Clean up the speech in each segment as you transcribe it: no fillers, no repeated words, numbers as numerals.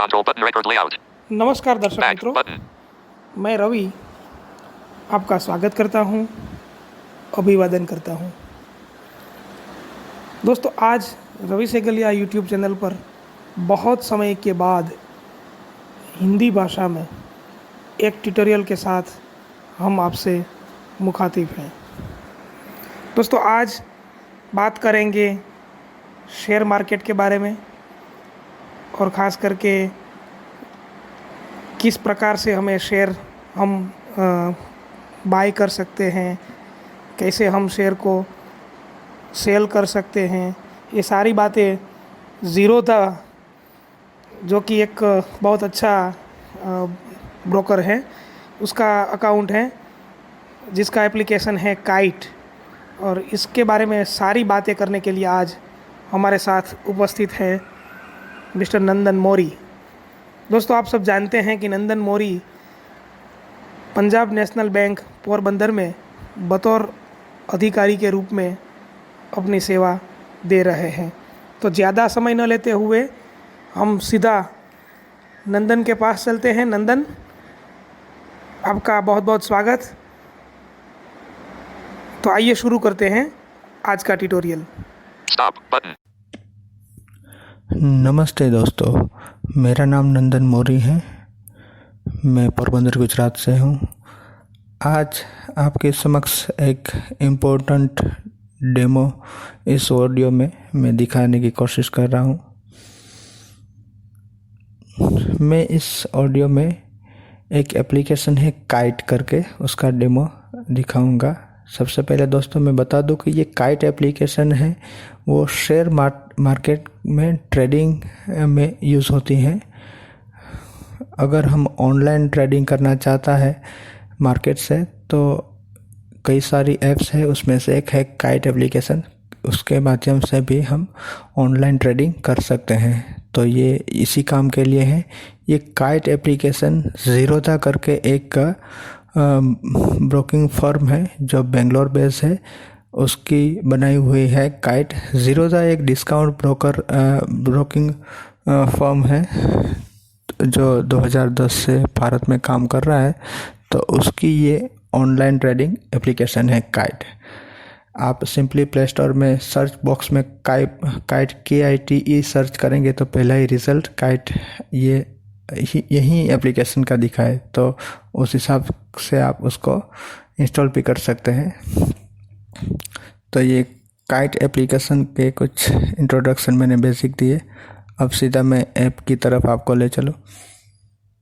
control button record layout. नमस्कार दर्शक Back मित्रों, button. मैं रवि आपका स्वागत करता हूं, अभिवादन करता हूं। दोस्तों, आज रवि सेगलिया यूट्यूब चैनल पर बहुत समय के बाद हिंदी भाषा में एक ट्यूटोरियल के साथ हम आपसे मुखातिब हैं। दोस्तों, आज बात करेंगे शेयर मार्केट के बारे में और ख़ास करके किस प्रकार से हमें शेयर हम बाय कर सकते हैं, कैसे हम शेयर को सेल कर सकते हैं। ये सारी बातें ज़ीरोधा, जो कि एक बहुत अच्छा ब्रोकर है, उसका अकाउंट है जिसका एप्लीकेशन है काइट, और इसके बारे में सारी बातें करने के लिए आज हमारे साथ उपस्थित है मिस्टर नंदन मौर्य। दोस्तों, आप सब जानते हैं कि नंदन मौर्य पंजाब नेशनल बैंक पोरबंदर में बतौर अधिकारी के रूप में अपनी सेवा दे रहे हैं। तो ज़्यादा समय न लेते हुए हम सीधा नंदन के पास चलते हैं। नंदन, आपका बहुत बहुत स्वागत। तो आइए शुरू करते हैं आज का ट्यूटोरियल। Stop button. नमस्ते दोस्तों, मेरा नाम नंदन मौर्य है। मैं पोरबंदर गुजरात से हूँ। आज आपके समक्ष एक इम्पोर्टेंट डेमो इस ऑडियो में मैं दिखाने की कोशिश कर रहा हूँ। मैं इस ऑडियो में एक एप्लीकेशन है काइट करके, उसका डेमो दिखाऊंगा। सबसे पहले दोस्तों मैं बता दूं कि ये काइट एप्लीकेशन है वो शेयर मार्केट में ट्रेडिंग में यूज़ होती है। अगर हम ऑनलाइन ट्रेडिंग करना चाहता है मार्केट से तो कई सारी ऐप्स है, उसमें से एक है काइट एप्लीकेशन। उसके माध्यम से भी हम ऑनलाइन ट्रेडिंग कर सकते हैं। तो ये इसी काम के लिए है। ये काइट एप्लीकेशन ज़ीरोधा करके एक ब्रोकिंग फर्म है जो बेंगलोर बेस है, उसकी बनाई हुई है काइट। ज़ीरोधा एक डिस्काउंट ब्रोकिंग फर्म है जो 2010 से भारत में काम कर रहा है। तो उसकी ये ऑनलाइन ट्रेडिंग एप्लीकेशन है काइट। आप सिंपली प्ले स्टोर में सर्च बॉक्स में काइट KITE सर्च करेंगे तो पहला ही रिज़ल्ट काइट यही एप्लीकेशन का दिखाए, तो उस हिसाब से आप उसको इंस्टॉल भी कर सकते हैं। तो ये काइट एप्लीकेशन के कुछ इंट्रोडक्शन मैंने बेसिक दिए। अब सीधा मैं ऐप की तरफ आपको ले चलो।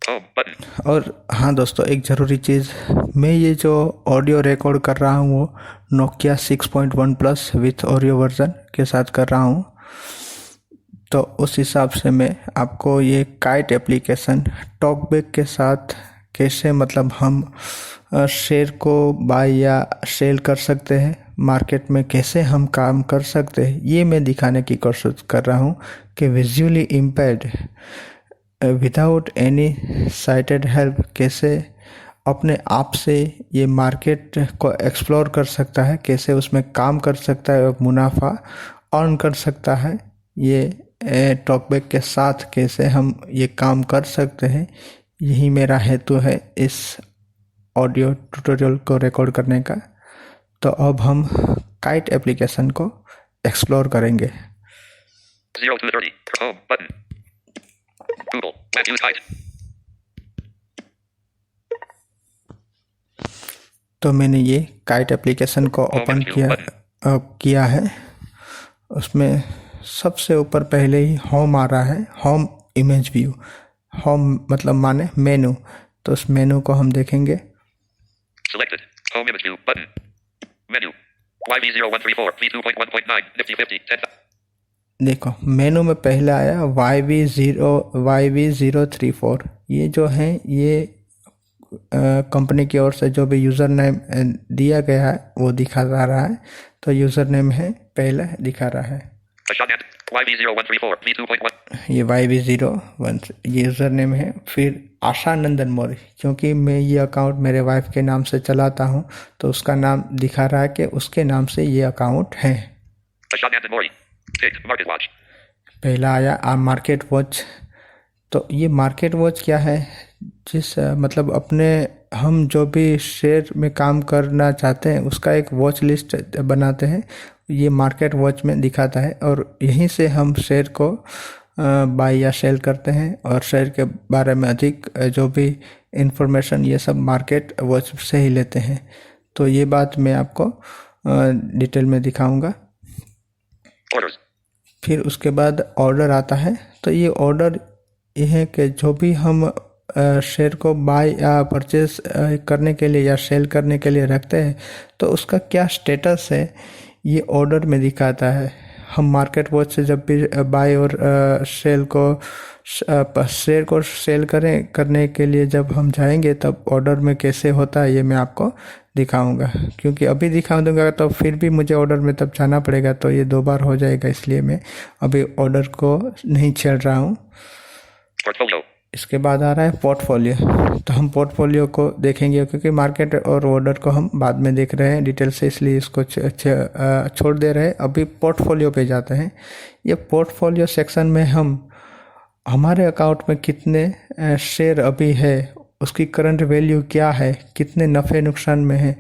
Home button. और हाँ दोस्तों, एक ज़रूरी चीज़, मैं ये जो ऑडियो रिकॉर्ड कर रहा हूँ वो Nokia 6.1 plus with audio version के साथ कर रहा हूँ। तो उस हिसाब से मैं आपको ये काइट एप्लीकेशन टॉकबैक के साथ कैसे मतलब हम शेयर को बाय या सेल कर सकते हैं, मार्केट में कैसे हम काम कर सकते हैं, ये मैं दिखाने की कोशिश कर रहा हूँ कि visually impaired without any sighted help कैसे अपने आप से ये मार्केट को एक्सप्लोर कर सकता है, कैसे उसमें काम कर सकता है और मुनाफा अर्न कर सकता है। ये टॉकबैक के साथ कैसे हम ये काम कर सकते हैं, यही मेरा हेतु है इस ऑडियो ट्यूटोरियल को रिकॉर्ड करने का। तो अब हम काइट एप्लीकेशन को एक्सप्लोर करेंगे। 0 to 30. Home button. Google. Matthews height. तो मैंने ये काइट एप्लीकेशन को ओपन किया है। उसमें सबसे ऊपर पहले ही होम आ रहा है, होम इमेज व्यू। होम मतलब माने मेनू, तो उस मेनू को हम देखेंगे। Selected. Home image view button. Menu. YV0134. V2.1.9. Nifty 50. 10. देखो मेनू में पहले आया YV034। ये जो है ये कंपनी की ओर से जो भी यूज़र नेम दिया गया है वो दिखा रहा है। तो यूज़र नेम है पहले दिखा रहा है Ashadant. YV0134. V2.1. ये YV01 ये यूज़र नेम है। फिर आशा नंदन मौर्य, क्योंकि मैं ये अकाउंट मेरे वाइफ के नाम से चलाता हूँ तो उसका नाम दिखा रहा है कि उसके नाम से ये अकाउंट है। Ashadant Mori. Ticked. Market watch. पहला आया मार्केट वॉच तो ये मार्केट वॉच क्या है, मतलब अपने हम जो भी शेयर में काम करना चाहते हैं उसका एक वॉच लिस्ट बनाते हैं, ये मार्केट वॉच में दिखाता है, और यहीं से हम शेयर को बाय या सेल करते हैं, और शेयर के बारे में अधिक जो भी इंफॉर्मेशन ये सब मार्केट वॉच से ही लेते हैं। तो ये बात मैं आपको डिटेल में दिखाऊंगा। Orders. फिर उसके बाद ऑर्डर आता है। तो ये ऑर्डर ये है कि जो भी हम शेयर को बाय या परचेज करने के लिए या सेल करने के लिए रखते हैं तो उसका क्या स्टेटस है ये ऑर्डर में दिखाता है। हम मार्केट वॉच से जब भी बाय और शेयर को सेल करने के लिए जब हम जाएंगे तब ऑर्डर में कैसे होता है ये मैं आपको दिखाऊंगा, क्योंकि अभी दिखा दूंगा तो फिर भी मुझे ऑर्डर में तब जाना पड़ेगा, तो ये 2 बार हो जाएगा, इसलिए मैं अभी ऑर्डर को नहीं छेड़ रहा हूँ। Portfolio. इसके बाद आ रहा है पोर्टफोलियो। तो हम पोर्टफोलियो को देखेंगे, क्योंकि मार्केट और ऑर्डर को हम बाद में देख रहे हैं डिटेल से, इसलिए इसको छोड़ दे रहे हैं। अभी पोर्टफोलियो पे जाते हैं। ये पोर्टफोलियो सेक्शन में हम हमारे अकाउंट में कितने शेयर अभी है, उसकी करंट वैल्यू क्या है, कितने नफ़े नुकसान में है,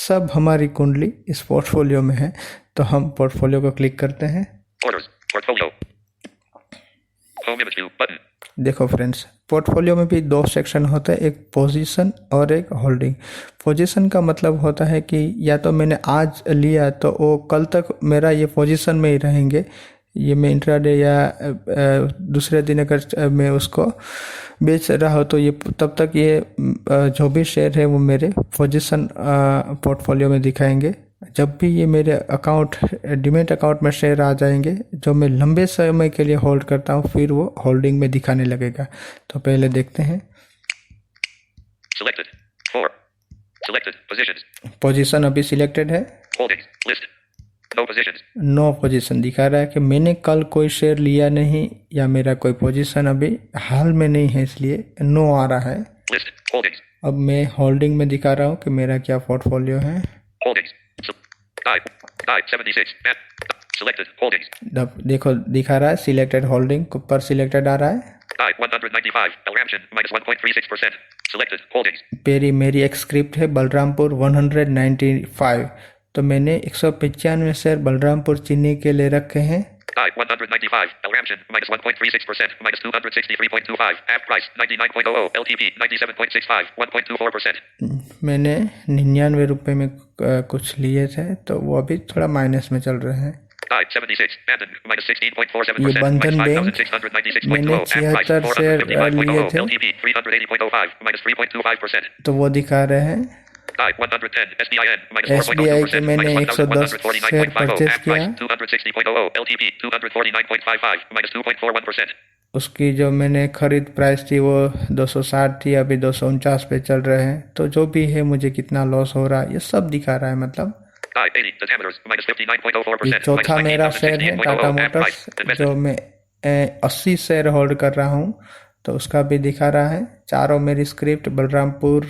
सब हमारी कुंडली इस पोर्टफोलियो में है। तो हम पोर्टफोलियो को क्लिक करते हैं। Orders. Portfolio. Home image view button. देखो फ्रेंड्स, पोर्टफोलियो में भी 2 सेक्शन होते हैं, एक पोजीशन और एक होल्डिंग। पोजीशन का मतलब होता है कि या तो मैंने आज लिया तो वो कल तक मेरा ये पोजीशन में ही रहेंगे, ये मैं इंट्राडे या दूसरे दिन अगर मैं उसको बेच रहा हूँ तो ये तब तक ये जो भी शेयर है वो मेरे पोजीशन पोर्टफोलियो में दिखाएंगे। जब भी ये मेरे अकाउंट डीमैट अकाउंट में शेयर आ जाएंगे जो मैं लंबे समय के लिए होल्ड करता हूँ, फिर वो होल्डिंग में दिखाने लगेगा। तो पहले देखते हैं। Selected. 4. Selected. Positions. पोजीशन अभी सिलेक्टेड है, Holdings. List. No positions. No position दिखा रहा है कि मैंने कल कोई शेयर लिया नहीं या मेरा कोई पोजीशन अभी हाल में नहीं है, इसलिए नो आ रहा है। List. Holdings. अब मैं होल्डिंग में दिखा रहा हूँ कि मेरा क्या पोर्टफोलियो है। Holdings. Guide 76. Selected. Holdings. अब देखो दिखा रहा है सिलेक्टेड होल्डिंग, ऊपर सिलेक्टेड आ रहा है। Guide 195. Elramshin minus 1.36%. Selected. Holdings. मेरी एक स्क्रिप्ट है बलरामपुर 195, तो मैंने 195 शेयर बलरामपुर चीनी के लिए रखे हैं। Guide 195. Elramshin minus 1.36%. Minus 263.25. App price 99.00. LTP 97.65. 1.24%. मैंने 99 रुपये में कुछ लिए थे, तो वो अभी थोड़ा माइनस में चल रहे हैं। Guide 76. Bandon minus 16.47%. ये बंधन बैंक मैंने 76 शेयर लिए थे, LTP 380.05. Minus 3.25%. तो वो दिखा रहे हैं। Guide 110. SBIN minus SBI के 4.02%. मैंने 110 शेयर परचेज App price किया, 260.00. LTP 249.55. Minus 2.41%. उसकी जो मैंने खरीद प्राइस थी वो 260 थी, अभी 249 पे चल रहे हैं। तो जो भी है मुझे कितना लॉस हो रहा है ये सब दिखा रहा है। मतलब Guide 80. Detamers minus ये 59.04%. चौथा मेरा शेयर है टाटा मोटर्स, जो मैं 80 शेयर होल्ड कर रहा हूँ, तो उसका भी दिखा रहा है। चारों मेरी स्क्रिप्ट बलरामपुर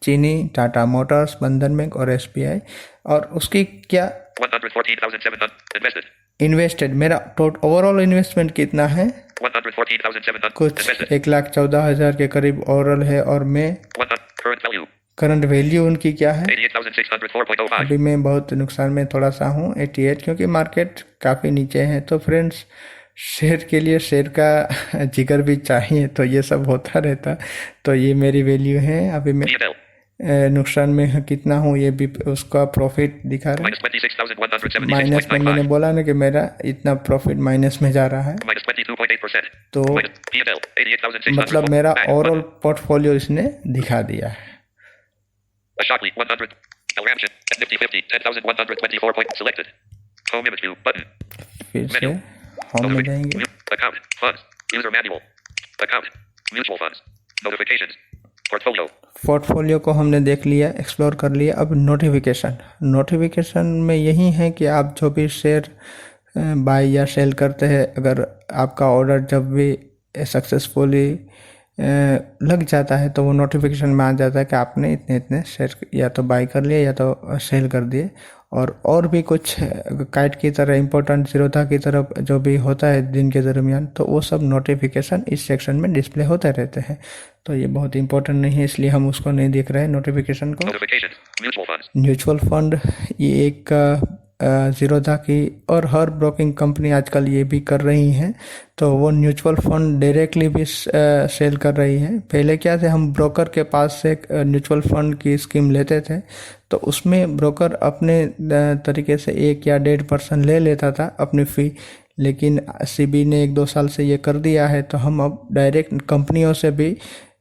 चीनी, टाटा मोटर्स, बंधन बैंक और SBI। और उसकी क्या 114,700 invested. इन्वेस्टेड, मेरा टोटल ओवरऑल इन्वेस्टमेंट कितना है, 114,700 कुछ invested. 1,14,000 के करीब ओवरऑल है। और मैं 100 current value करंट वैल्यू उनकी क्या है, 88,604.05. अभी मैं बहुत नुकसान में थोड़ा सा हूँ 88, क्योंकि मार्केट काफ़ी नीचे है। तो फ्रेंड्स, शेयर के लिए शेयर का जिगर भी चाहिए, तो ये सब होता रहता। तो ये मेरी वैल्यू है। अभी मैं P&L नुकसान में कितना हूँ ये भी उसका प्रॉफिट दिखा रहा minus 26,176.95. है। माइनस में मैंने बोला ना कि मेरा इतना प्रॉफिट माइनस में जा रहा है, Minus 22.8%. तो Minus P&L 88,600. मतलब मेरा Back ओवरऑल button. पोर्टफोलियो इसने दिखा दिया है। Ashokli 100. Elramshin Nifty 50 10,124 point selected. Home image view button. फिर से होम में जाएंगे। Account funds user manual account mutual funds notifications portfolio. Portfolio को हमने देख लिया, एक्सप्लोर कर लिया। अब नोटिफिकेशन में यही है कि आप जो भी शेयर बाय या सेल करते हैं, अगर आपका ऑर्डर जब भी सक्सेसफुली लग जाता है तो वो नोटिफिकेशन में आ जाता है कि आपने इतने इतने शेयर या तो बाय कर लिए या तो सेल कर दिए। और भी कुछ काइट की तरह इम्पोर्टेंट ज़ीरोधा की तरफ जो भी होता है दिन के दरमियान, तो वो सब नोटिफिकेशन इस सेक्शन में डिस्प्ले होते रहते हैं। तो ये बहुत इंपॉर्टेंट नहीं है, इसलिए हम उसको नहीं देख रहे हैं नोटिफिकेशन को। Notifications. Mutual funds. Mutual fund ये एक ज़ीरोधा की और हर ब्रोकिंग कंपनी आजकल ये भी कर रही हैं। तो वो म्यूचुअल फंड डायरेक्टली भी सेल कर रही है। पहले क्या थे, हम ब्रोकर के पास से म्यूचुअल फंड की स्कीम लेते थे, तो उसमें ब्रोकर अपने तरीके से 1 या 1.5% ले लेता था अपनी फ़ी। लेकिन सीबी ने 1-2 साल से ये कर दिया है, तो हम अब डायरेक्ट कंपनियों से भी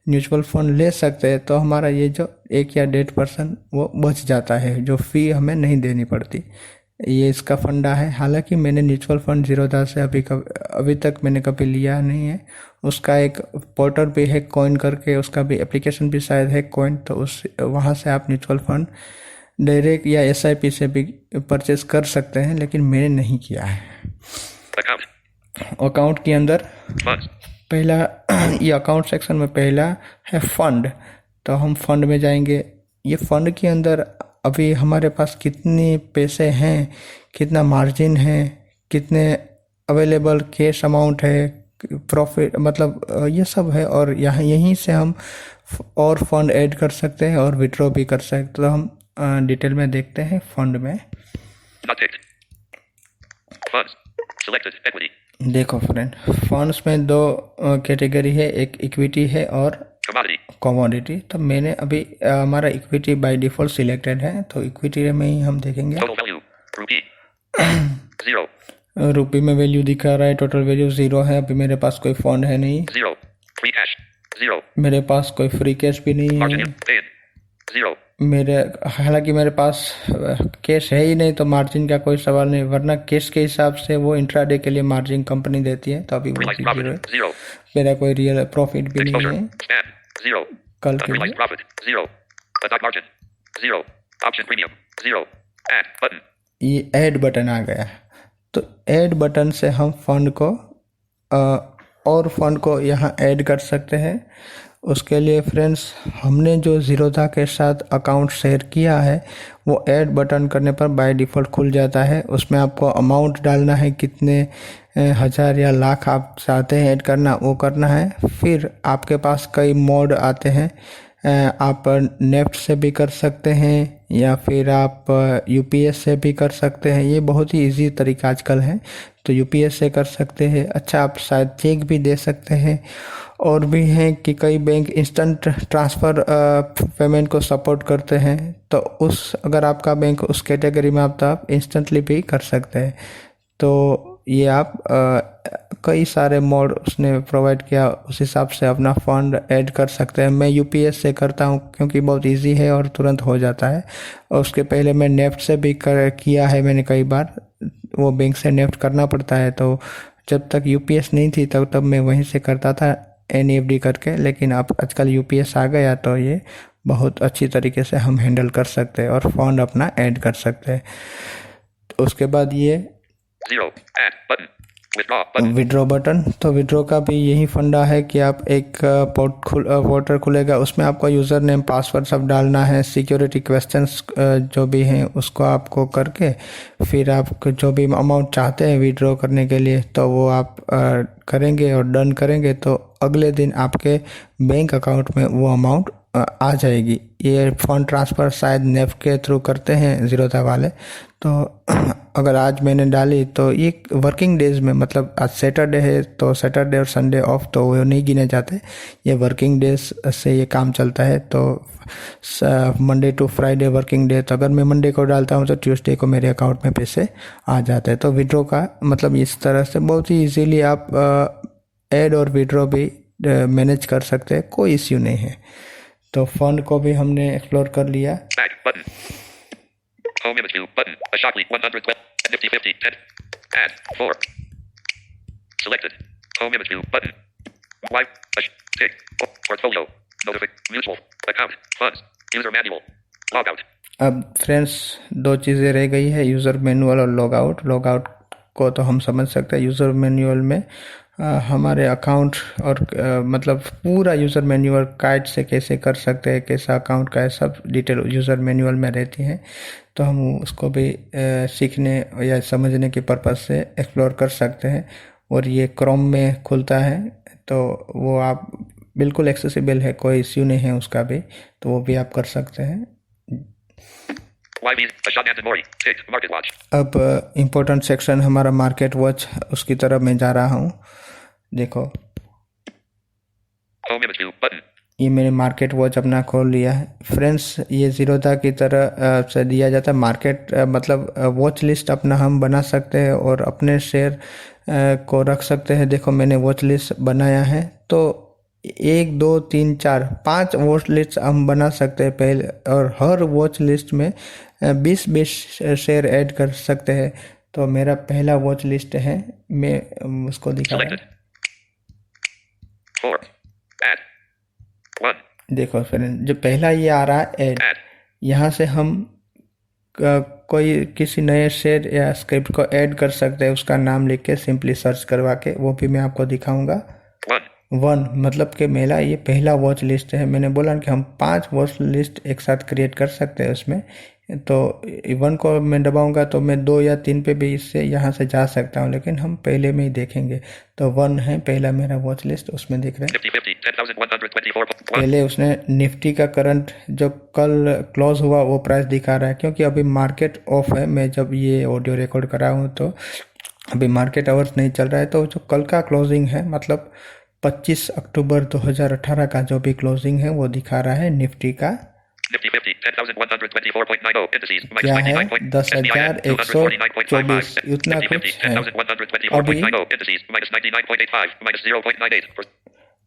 म्यूचुअल फंड ले सकते हैं। तो हमारा ये जो 1 या 1.5% वो बच जाता है, जो फ़ी हमें नहीं देनी पड़ती। ये इसका फंडा है। हालांकि मैंने म्यूचुअल फंड ज़ीरोधा से अभी तक मैंने कभी लिया नहीं है। उसका एक पोर्टल भी है कॉइन करके, उसका भी एप्लीकेशन भी शायद है कॉइन, तो उस वहाँ से आप म्यूचुअल फंड डायरेक्ट या एसआईपी से भी परचेस कर सकते हैं, लेकिन मैंने नहीं किया है। Account. अकाउंट के अंदर Funds. पहला ये अकाउंट सेक्शन में पहला है फंड। तो हम फंड में जाएंगे। ये फंड के अंदर अभी हमारे पास कितने पैसे हैं, कितना मार्जिन है, कितने अवेलेबल कैश अमाउंट है, प्रॉफिट, मतलब ये सब है। और यहाँ यहीं से हम और फंड ऐड कर सकते हैं और विड्रॉ भी कर सकते हैं। तो हम डिटेल में देखते हैं फंड में। Not ticked. Funds. Selected. Equity. देखो फ्रेंड, फंड्स में 2 कैटेगरी है, एक इक्विटी है और Commodity. कमोडिटी। तो मैंने अभी हमारा इक्विटी बाय डिफ़ॉल्ट सिलेक्टेड है, तो इक्विटी में ही हम देखेंगे। Total value. Rupee. 0. रुपये में वैल्यू दिखा रहा है, टोटल वैल्यू 0 है। अभी मेरे पास कोई फंड है नहीं, 0. Free cash. 0. मेरे पास कोई फ्री कैश भी नहीं Margin. है। Pay in. 0. हालांकि मेरे पास कैश है ही नहीं, तो मार्जिन का कोई सवाल नहीं, वरना कैश के हिसाब से वो इंट्राडे के लिए मार्जिन कंपनी देती है। तो अभी वो Realized 0 है। profit. 0. मेरा कोई रियल प्रॉफिट भी नहीं Exposure. है Span. 0. कल के लिए। Unrealized profit. 0. Adopt margin. 0. Option premium. 0. Add button. ये ऐड बटन आ गया। तो ऐड बटन से हम फंड को और फंड को यहाँ ऐड कर सकते हैं। उसके लिए फ्रेंड्स, हमने जो ज़ीरोधा के साथ अकाउंट शेयर किया है, वो ऐड बटन करने पर बाय डिफ़ॉल्ट खुल जाता है। उसमें आपको अमाउंट डालना है, कितने 1000 या लाख आप चाहते हैं ऐड करना, वो करना है। फिर आपके पास कई मोड आते हैं। आप नेफ्ट से भी कर सकते हैं या फिर आप यूपीएस से भी कर सकते हैं। ये बहुत ही इजी तरीका आजकल है, तो यूपीएस से कर सकते हैं। अच्छा, आप शायद चेक भी दे सकते हैं। और भी हैं कि कई बैंक इंस्टेंट ट्रांसफ़र पेमेंट को सपोर्ट करते हैं, तो अगर आपका बैंक उस कैटेगरी में आप, तो आप इंस्टेंटली भी कर सकते हैं। तो ये आप कई सारे मोड उसने प्रोवाइड किया, उस हिसाब से अपना फंड ऐड कर सकते हैं। मैं यूपीएस से करता हूँ क्योंकि बहुत इजी है और तुरंत हो जाता है। और उसके पहले मैं नेफ्ट से भी किया है मैंने कई बार। वो बैंक से नेफ्ट करना पड़ता है, तो जब तक यूपीएस नहीं थी तब मैं वहीं से करता था एनईएफटी करके। लेकिन अब आजकल यूपीएस आ गया, तो ये बहुत अच्छी तरीके से हम हैंडल कर सकते हैं और फंड अपना ऐड कर सकते हैं। उसके बाद ये 0. Add button. Withdraw button. Withdraw button. तो विड्रॉ का भी यही फंडा है कि आप एक पोर्टल खुलेगा, उसमें आपका यूज़र नेम पासवर्ड सब डालना है। सिक्योरिटी क्वेश्चंस जो भी हैं उसको आपको करके फिर आप जो भी अमाउंट चाहते हैं विड्रॉ करने के लिए, तो वो आप करेंगे और डन करेंगे, तो अगले दिन आपके बैंक अकाउंट में वो अमाउंट आ जाएगी। ये फंड ट्रांसफ़र शायद नेफ्ट के थ्रू करते हैं ज़ीरोधा वाले। तो अगर आज मैंने डाली तो ये वर्किंग डेज में, मतलब आज सैटरडे है तो सैटरडे और संडे ऑफ तो वो नहीं गिने जाते, ये वर्किंग डेज से ये काम चलता है। तो Monday to Friday working day, तो अगर मैं मंडे को डालता हूँ तो ट्यूसडे को मेरे अकाउंट में पैसे आ जाते हैं। तो विड्रॉ का मतलब इस तरह से बहुत ही इजीली आप ऐड और विड्रॉ भी मैनेज कर सकते हैं, कोई इश्यू नहीं है। तो फंड को भी हमने एक्सप्लोर कर लिया। Back button. Home image view button. A Shockley 112. Nifty 50. 10. Add 4. Selected. Home image view button. Why? Tick. Portfolio. Mutual. Account. Funds. User manual. Log out. अब फ्रेंड्स 2 चीज़ें रह गई है, यूज़र मैनुअल और लॉग आउट। लॉग आउट को तो हम समझ सकते हैं। यूज़र मैनुअल में हमारे अकाउंट और मतलब पूरा यूज़र मैनुअल गाइड से कैसे कर सकते हैं, कैसा अकाउंट का है, सब डिटेल यूज़र मैनुअल में रहती है। तो हम उसको भी सीखने या समझने के पर्पज़ से एक्सप्लोर कर सकते हैं। और ये क्रोम में खुलता है, तो वो आप बिल्कुल एक्सेसिबल है, कोई इश्यू नहीं है उसका भी, तो वो भी आप कर सकते हैं। YB, Ashad and Mori. Tick. Market watch. अब इम्पोर्टेंट सेक्शन हमारा मार्केट वॉच, उसकी तरफ मैं जा रहा हूँ। देखो Home image view button. ये मैंने मार्केट वॉच अपना खोल लिया है। फ्रेंड्स, ये ज़ीरोधा की तरह से दिया जाता है। मार्केट मतलब वॉच लिस्ट अपना हम बना सकते हैं और अपने शेयर को रख सकते हैं। देखो मैंने वॉच लिस्ट बनाया है, तो 1 2 3 4 5 वॉच लिस्ट हम बना सकते हैं पहले, और हर वॉच लिस्ट में 20-20 शेयर ऐड कर सकते हैं। तो मेरा पहला वॉच लिस्ट है, मैं उसको दिखा रहा हूँ। 4. Add. 1. देखो फ्रेंड, जो पहला ये आ रहा है ऐड, Add. यहाँ से हम कोई किसी नए शेयर या स्क्रिप्ट को ऐड कर सकते हैं, उसका नाम लिख के सिंपली सर्च करवा के, वो भी मैं आपको दिखाऊंगा। 1 मतलब कि मेरा ये पहला वॉच लिस्ट है। मैंने बोला कि हम 5 वॉच लिस्ट एक साथ क्रिएट कर सकते हैं उसमें। तो 1 को मैं दबाऊंगा तो मैं 2 या 3 पे भी इससे यहाँ से जा सकता हूँ, लेकिन हम पहले में ही देखेंगे। तो 1 है पहला मेरा वॉच लिस्ट, उसमें दिख रहा है। Nifty 50, 10,124. पहले उसने निफ्टी का करंट जो कल क्लोज हुआ वो प्राइस दिखा रहा है, क्योंकि अभी मार्केट ऑफ है। मैं जब ये ऑडियो रिकॉर्ड कर रहा हूँ तो अभी मार्केट आवर्स नहीं चल रहा है। तो जो कल का क्लोजिंग है, मतलब 25 अक्टूबर 2018 का जो भी क्लोजिंग है वो दिखा रहा है निफ्टी का। Nifty 50, 10,124.90. Indices, क्या minus है? 99. 10,124, इतना Nifty 50, कुछ है। 10,124.90. Indices, minus 99.85, minus 0.98.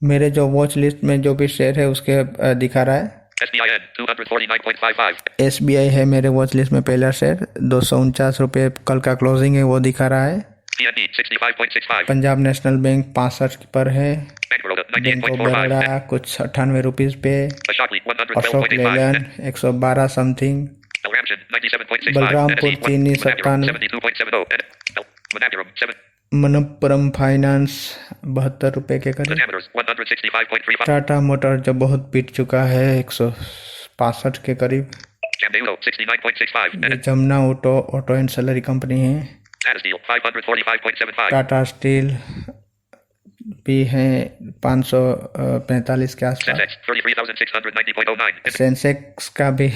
मेरे जो वॉच लिस्ट में जो भी शेयर है उसके दिखा रहा है। SBIN, 249.55. SBI है मेरे वॉच लिस्ट में पहला शेयर, 249 रुपये कल का क्लोजिंग है, वो दिखा रहा है। CNB, 65.65. पंजाब नेशनल बैंक 65 पर है। Bank Baroda, bank of 98.45. Baroda कुछ 98 रुपीज़ पे। Ashokli, Ashok 112.85. Leyland 112 something. Alramshin, 97.65. Balrampur NSE, चीनी Manappuram, 97। 72.70. Manappuram, 7. मनप्पुरम फाइनेंस 72 रुपये के The करीब। Hammers, 165.35. टाटा मोटर जो बहुत पीट चुका है 165 के करीब। Jamdeo, 69.65. ये Jamuna auto and salary company है। Tata Steel, 545.75. टाटा स्टील भी है 545 के आसपास। Sensex, 33,690.09. सेंसेक्स का भी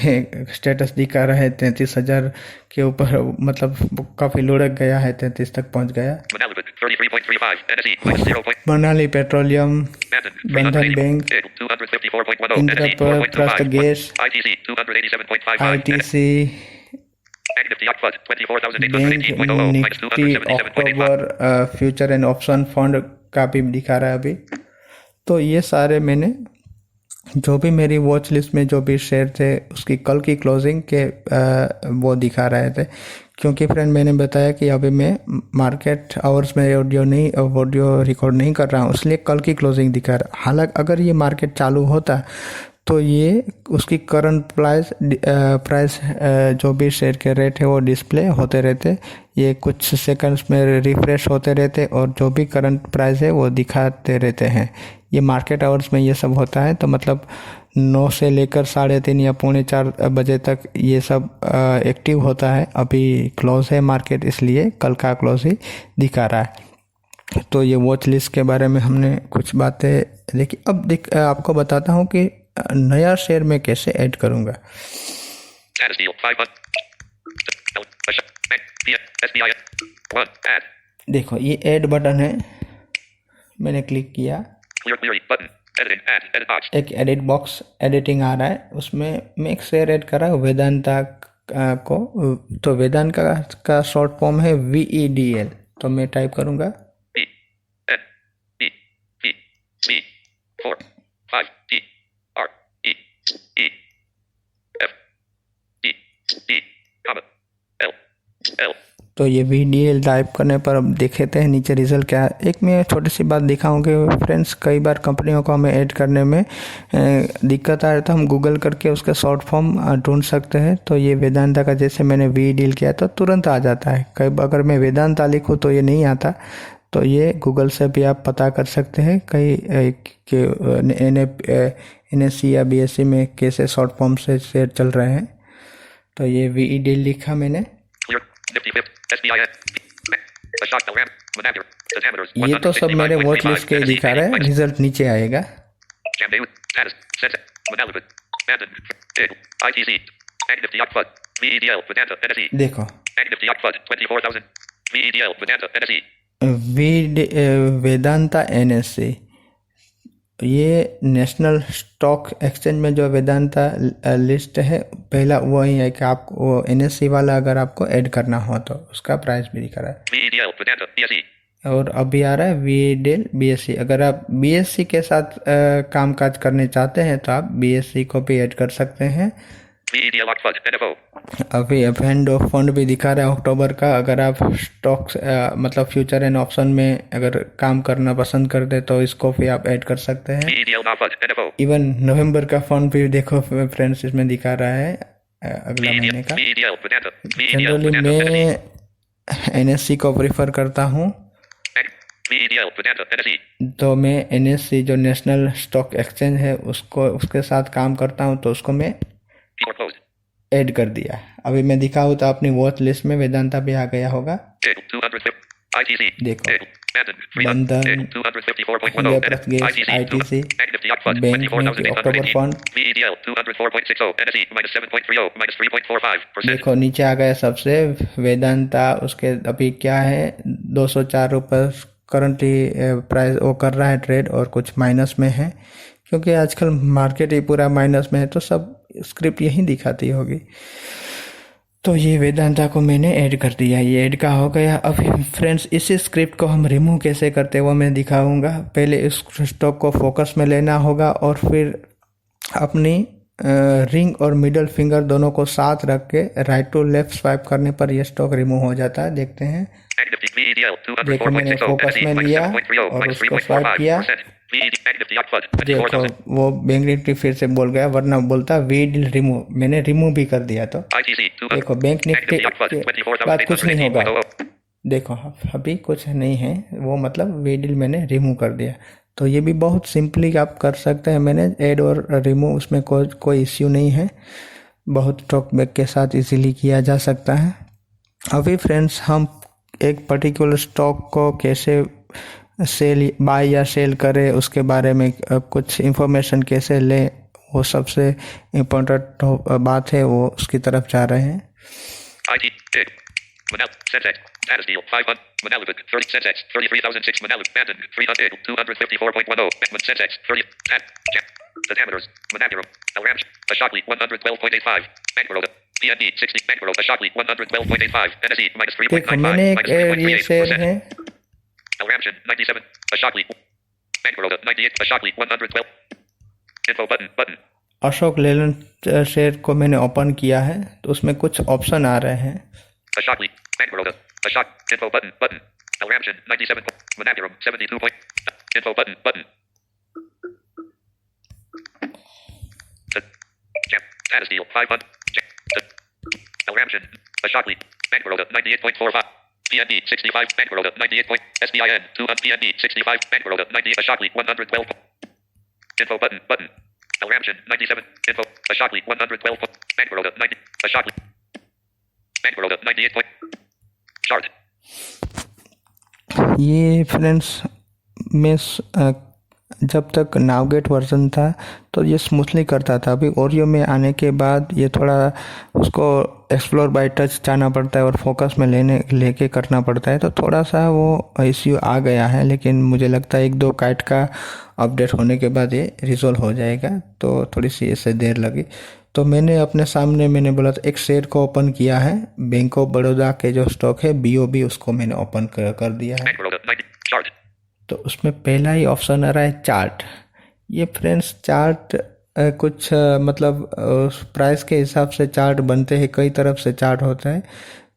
स्टेटस दिखा रहा है 33,000 के ऊपर, मतलब काफ़ी लुढ़क गया है, 33 तक पहुंच गया। Manaliput, 33.35. NSE, minus 0. Manali petroleum, बंधन bank, 254.10. Indraprastha gas, ITC, 287.55. ITC Nifty Fund, bank, 24,818.00, minus Nifty 277.85. October future and option fund का भी दिखा रहा है अभी। तो ये सारे मैंने जो भी मेरी वॉच लिस्ट में जो भी शेयर थे उसकी कल की क्लोजिंग के वो दिखा रहे थे। क्योंकि फ्रेंड मैंने बताया कि अभी मैं मार्केट आवर्स में ऑडियो रिकॉर्ड नहीं कर रहा हूँ, इसलिए कल की क्लोजिंग दिखा रहा। हालांकि अगर ये मार्केट चालू होता तो ये उसकी करंट प्राइस जो भी शेयर के रेट है वो डिस्प्ले होते रहते, ये कुछ सेकंड्स में रिफ्रेश होते रहते और जो भी करंट प्राइस है वो दिखाते रहते हैं। ये मार्केट आवर्स में ये सब होता है। तो मतलब 9 से लेकर 3:30 या 3:45 बजे तक ये सब एक्टिव होता है। अभी क्लोज है मार्केट, इसलिए कल का क्लोज ही दिखा रहा है। तो ये वॉच लिस्ट के बारे में हमने कुछ बातें देखी। अब आपको बताता हूँ कि नया शेयर में कैसे ऐड करूँगा। Tata Steel, 500. SBI, 1. Add. देखो ये ऐड बटन है, मैंने क्लिक किया। Clear query button. Editing. Add. Edit box. एक एडिट बॉक्स एडिटिंग आ रहा है, उसमें मैं एक शेयर ऐड कर रहा हूँ वेदांता को। तो वेदांता का शॉर्ट फॉर्म है VEDL। तो मैं टाइप करूँगा E. N. E. E. C. 4. 5. D. R. E. E. F. E. D. Comma. L. L. तो ये VDL टाइप करने पर अब देखेते हैं नीचे रिजल्ट क्या है। एक मैं छोटी सी बात दिखाऊंगी फ्रेंड्स, कई बार कंपनियों को हमें ऐड करने में दिक्कत आ रही, तो हम गूगल करके उसका शॉर्ट फॉर्म ढूंढ सकते हैं। तो ये वेदांता का जैसे मैंने VDL किया तो तुरंत आ जाता है। कई अगर मैं वेदांता लिखूँ तो ये नहीं आता। तो ये गूगल से भी आप पता कर सकते हैं कई NSE या BSE में कैसे शॉर्ट फॉर्म से शेयर चल रहे हैं। तो ये VE लिखा मैंने। Clear. Nifty 50. SBIN. Ashok Alam. Manager. Diameters. ये तो सब मेरे वॉच लिस्ट के दिखा रहा है, रिजल्ट नीचे आएगा। Jamdeu. Status. Sense. Manalabad. Bandon. ITC. Nifty Fud. VEDL. Vedanta. NSE. देखो Nifty Fud. 24,000. VEDL. Vedanta. NSE. Vedanta NSE, ये नेशनल स्टॉक एक्सचेंज में जो वेदांता लिस्ट है पहला वही है कि आपको वो NSE वाला अगर आपको ऐड करना हो तो उसका प्राइस भी दिखा रहा है। VEDL. Vedanta. BSE. और अभी आ रहा है VEDL BSE। अगर आप BSE के साथ कामकाज करने चाहते हैं तो आप BSE को भी ऐड कर सकते हैं। VEDL. Fud. NFO. अभी एंड ऑफ फंड भी दिखा रहा है अक्टूबर का। अगर आप स्टॉक्स मतलब फ्यूचर एंड ऑप्शन में अगर काम करना पसंद करते तो इसको भी आप ऐड कर सकते हैं। VEDL. Fud. NFO. इवन नवंबर का फंड भी देखो फ्रेंड्स, इसमें दिखा रहा है अगला महीने का। VEDL. Vedanta. VEDL. Generally Vedanta. NSE. मैं NSE को प्रीफर करता हूँ, VEDL. Vedanta. NSE. तो मैं NSE जो नेशनल स्टॉक एक्सचेंज है उसके साथ काम करता हूँ तो उसको मैं Or closed. ऐड कर दिया। अभी मैं दिखाऊँ तो अपनी वॉच लिस्ट में वेदांता भी आ गया होगा। Dig. 250. ITC. देखो Dig. Bandon. Bandhan, 254.10. India gas, ITC, bank Nifty October fund VEDL. 204.60. NSE. Minus 7.30. Minus 3.45%. देखो नीचे आ गया सबसे वेदांता। उसके अभी क्या है 204 रुपये करंटली प्राइस वो कर रहा है ट्रेड, और कुछ माइनस में है क्योंकि आजकल मार्केट ही पूरा माइनस में है तो सब स्क्रिप्ट यही दिखाती होगी। तो ये वेदांता को मैंने ऐड कर दिया, ये ऐड का हो गया। अभी फ्रेंड्स इसी स्क्रिप्ट को हम रिमूव कैसे करते हैं वो मैं दिखाऊंगा। पहले इस स्टॉक को फोकस में लेना होगा और फिर अपनी रिंग और मिडल फिंगर दोनों को साथ रख के राइट टू लेफ्ट स्वाइप करने पर यह स्टॉक रिमूव हो जाता है। देखते हैं। देखो मैंने फोकस में लिया और उसको स्वाइप किया। देखो वो बैंक निफ्टी फिर से बोल गया, वरना बोलता VEDL रिमूव, मैंने रिमूव भी कर दिया। तो देखो बैंक निफ्टी के बाद कुछ नहीं होगा। देखो अभी कुछ नहीं है, वो मतलब VEDL मैंने रिमूव कर दिया। तो ये भी बहुत सिंपली आप कर सकते हैं मैनेज ऐड और रिमूव, उसमें कोई इश्यू नहीं है, बहुत स्टॉक बैक के साथ इजीली किया जा सकता है। अभी फ्रेंड्स हम एक पर्टिकुलर स्टॉक को कैसे सेल बाय या सेल करें उसके बारे में कुछ इंफॉर्मेशन कैसे लें, वो सबसे इम्पोर्टेंट बात है, वो उसकी तरफ जा रहे हैं। Status deal 500. Manalabad 30 Sensex 33,006. Manalabad Bandon 300 254.10. Sensex 30 10. The Diameters. Manapuram. Alram. Ashokli 112.85. Bankroda. PNB 60. Bankroda. Ashokli 112.85. NSE minus 3.95. देखो मैंने ये शेयर है Alramshan 97. Ashokli. Bankroda 98. Ashokli 112. Info button. Ashok Leyland share को मैंने ओपन किया है तो उसमें कुछ ऑप्शन आ रहे हैं। Ashokli. Bankroda. Ashok. Info button. Alramshan 97. Manapuram 72. Info button. Status deal 500. Alramshan. Ashokli. Bankroda 98.45. PNB 65. Bankroda 98. SBIN 200. PNB 65. Bankroda 98. Ashokli 112. Info button. Alramshan 97. Info. Ashokli 112. Bankroda 90. Ashokli. Bankroda 98. Chart. ये friends मैं जब तक नावगेट version था तो ये smoothly करता था। अभी ओरियो में आने के बाद ये थोड़ा उसको एक्सप्लोर बाय टच जाना पड़ता है और फोकस में लेके करना पड़ता है, तो थोड़ा सा वो इश्यू आ गया है। लेकिन मुझे लगता है 1-2 काइट का अपडेट होने के बाद ये रिजोल्व हो जाएगा, तो थोड़ी सी इससे देर लगी। तो मैंने अपने सामने मैंने बोला था एक शेयर को ओपन किया है, बैंक ऑफ बड़ौदा के जो स्टॉक है BOB, उसको मैंने ओपन कर दिया है। तो उसमें पहला ही ऑप्शन आ रहा है चार्ट। ये फ्रेंड्स चार्ट कुछ मतलब प्राइस के हिसाब से चार्ट बनते हैं, कई तरफ से चार्ट होता है,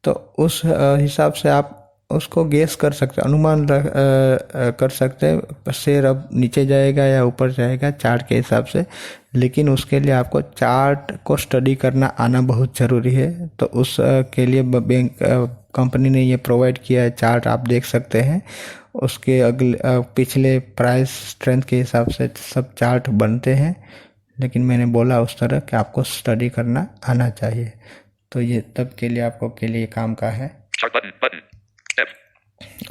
तो उस हिसाब से आप उसको गेस कर सकते, अनुमान कर सकते हैं शेयर अब नीचे जाएगा या ऊपर जाएगा चार्ट के हिसाब से। लेकिन उसके लिए आपको चार्ट को स्टडी करना आना बहुत ज़रूरी है। तो उस के लिए बैंक कंपनी ने ये प्रोवाइड किया है चार्ट, आप देख सकते हैं। उसके अगले पिछले प्राइस स्ट्रेंथ के हिसाब से सब चार्ट बनते हैं, लेकिन मैंने बोला उस तरह कि आपको स्टडी करना आना चाहिए। तो ये तब के लिए आपको के लिए काम का है। Chart button. Depth.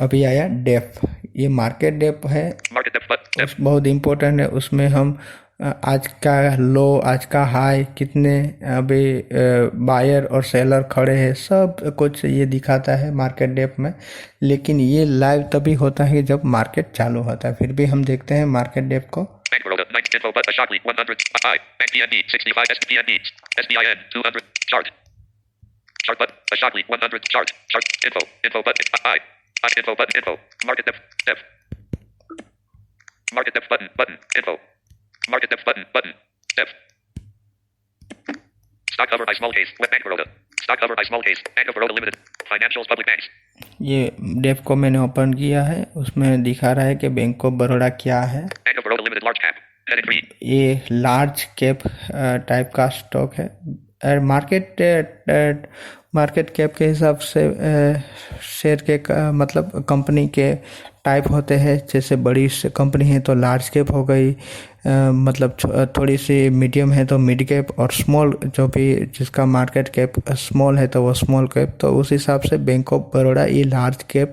अभी आया डेप, ये मार्केट डेप है, Market depth button. Depth. बहुत इम्पोर्टेंट है। उसमें हम आज का लो, आज का हाई, कितने अभी बायर और सेलर खड़े हैं, सब कुछ ये दिखाता है मार्केट डेप में। लेकिन ये लाइव तभी होता है जब मार्केट चालू होता है। फिर भी हम देखते हैं मार्केट डेप को। Bank Baroda 90 info but Ashokli 100 I. Bank PNB 65 SPNB SBIN 200 chart. Chart button. Ashokli 100 chart. Chart info. Info button. I. Info button. Info. Market depth. Depth. Market depth button. Button. Info. Market depth button. Button. Depth. Stock cover by small case. Web Bank Baroda. Stock cover by small case. Bank of Baroda Limited. Financials public banks. ये Depp को मैंने open किया है, उसमें दिखा रहा है कि बैंक ऑफ बड़ौदा क्या है। Bank of Baroda Limited large cap. Heading green. ये लार्ज कैप टाइप का स्टॉक है। मार्केट कैप के हिसाब से शेयर के मतलब कंपनी के टाइप होते हैं। जैसे बड़ी कंपनी है तो लार्ज कैप हो गई, मतलब थोड़ी सी मीडियम है तो मिड कैप, और स्मॉल जो भी जिसका मार्केट कैप स्मॉल है तो वो स्मॉल कैप। तो उस हिसाब से बैंक ऑफ बड़ौदा ये लार्ज कैप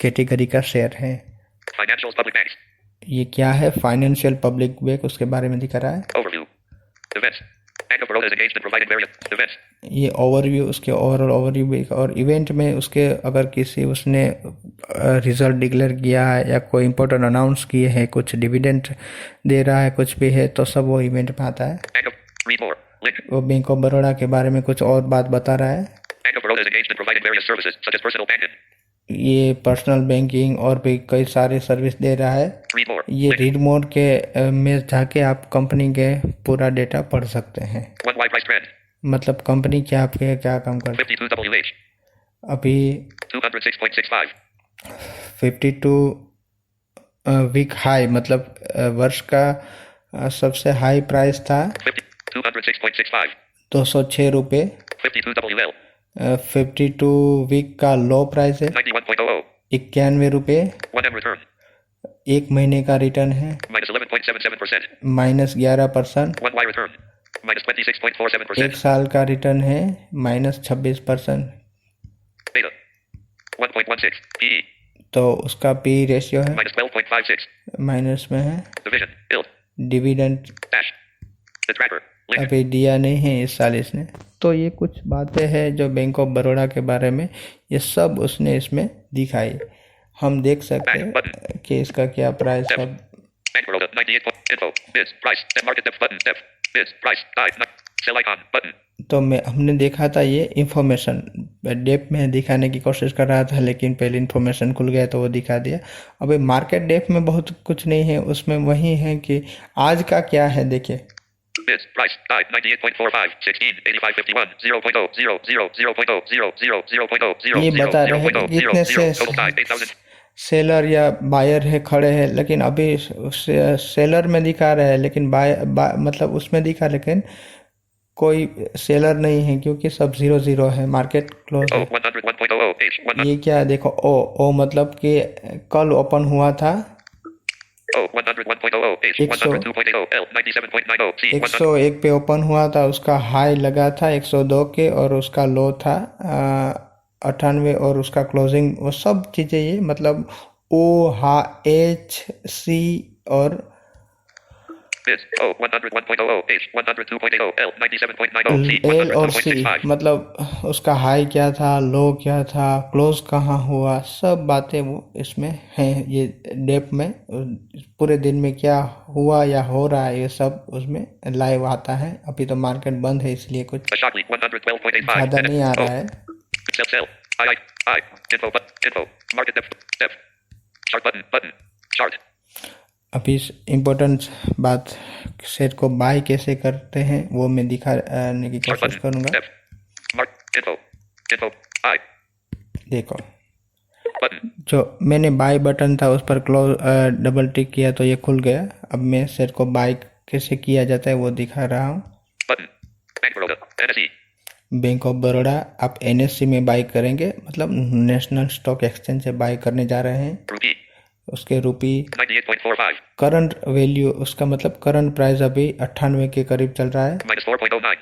कैटेगरी का शेयर है। Financials public banks. ये क्या है? फाइनेंशियल पब्लिक बैंक, उसके बारे में दिखा रहा है। Overview. Events. Bank of Baroda is engaged in providing various events. ये ओवरव्यू, उसके ओवरऑल ओवरव्यू, और इवेंट में उसके अगर किसी उसने रिजल्ट डिक्लेयर किया है या कोई इंपॉर्टेंट अनाउंस किए हैं, कुछ डिविडेंड दे रहा है, कुछ भी है, तो सब वो इवेंट में आता है। Bank of read more. Link. वो बैंक ऑफ बड़ौदा के बारे में कुछ और बात बता रहा है। Bank of Baroda is engaged in providing various services such as personal banking. ये पर्सनल बैंकिंग और भी कई सारे सर्विस दे रहा है। Read more. ये Link. रीड मोड के में जाके आप कंपनी के पूरा डेटा पढ़ सकते हैं। 1Y price trend. मतलब कंपनी क्या आपके क्या काम कर 52 WH. अभी 206.65. 52 वीक हाई, मतलब वर्ष का सबसे हाई प्राइस था 206.65. 206 रुपये। 52 WL. 52 वीक का लो प्राइस है 91.00. 91 रुपये। 1M return. एक महीने का रिटर्न है Minus 11.77%. -11%। 1Y return. Minus 26.47%. एक साल का रिटर्न है -26%। Beta. 1.16. PE. तो उसका पी रेशियो है Minus 12.56. माइनस में है। Division. ILD. Dividend Dash. The tracker. Link. अभी दिया नहीं है इस साल इसने। तो ये कुछ बातें हैं जो बैंक ऑफ बड़ौदा के बारे में, ये सब उसने इसमें दिखाई। हम देख सकते हैं कि इसका क्या प्राइस है। Bank Baroda 98. Info. Bids. Price. Market depth button. Depth. Bids. Price. Dive. Sell icon. Button. तो हमने देखा था ये इंफॉर्मेशन डेप में दिखाने की कोशिश कर रहा था, लेकिन पहले इंफॉर्मेशन खुल गया तो वो दिखा दिया। अभी मार्केट डेप में बहुत कुछ नहीं है, उसमें वही है कि आज का क्या है। देखिए Bids. Price. Dive. 98.45. 16. 85.51. 0.0. 0. 0. 0.0. 0. 0. 0.0. 0. ये बता रहे हैं 0. इतने 0. से Total dive. 8,000. सेलर या बायर है खड़े हैं, लेकिन अभी सेलर में दिखा रहे हैं, लेकिन मतलब उसमें दिखा, लेकिन कोई सेलर नहीं है क्योंकि सब 0-0 है, मार्केट क्लोज है। 101.00. H. 100. ये क्या है देखो, ओ मतलब कि कल ओपन हुआ था 101.00. H. 102.80. L. 97.90. C. 101 पे ओपन हुआ था, उसका हाई लगा था 102 के, और उसका लो था 98, और उसका क्लोजिंग, वो सब चीज़ें ये मतलब OHC और Bids. 101.00. H. 102.80. L. 97.90. C. L और C, 102.65. मतलब उसका हाई क्या था, लो क्या था, क्लोज कहाँ हुआ, सब बातें वो इसमें हैं। ये डेप में पूरे दिन में क्या हुआ या हो रहा है, ये सब उसमें लाइव आता है। अभी तो मार्केट बंद है, इसलिए कुछ Ashokli 112.85. ज़्यादा नहीं आ रहा है। Sell. Sell. I. Info. Info. Market depth. Depth. Chart button. Button. Chart. अभी इम्पोर्टेंट बात, शेयर को बाय कैसे करते हैं वो मैं दिखाने की Chart कोशिश button. करूँगा। Depth. Mark. Info. Info. I. देखो Button. जो मैंने बाय बटन था उस पर डबल टिक किया तो ये खुल गया। अब मैं शेयर को बाय कैसे किया जाता है वो दिखा रहा हूँ। Button. Bank Baroda. NSE. Bank of Baroda आप एनएससी में बाई करेंगे, मतलब नेशनल स्टॉक एक्सचेंज से बाई करने जा रहे हैं। Rupee. उसके रुपी 98.45. करंट वैल्यू, उसका मतलब करंट प्राइस अभी 98 के करीब चल रहा है। Minus 4.09.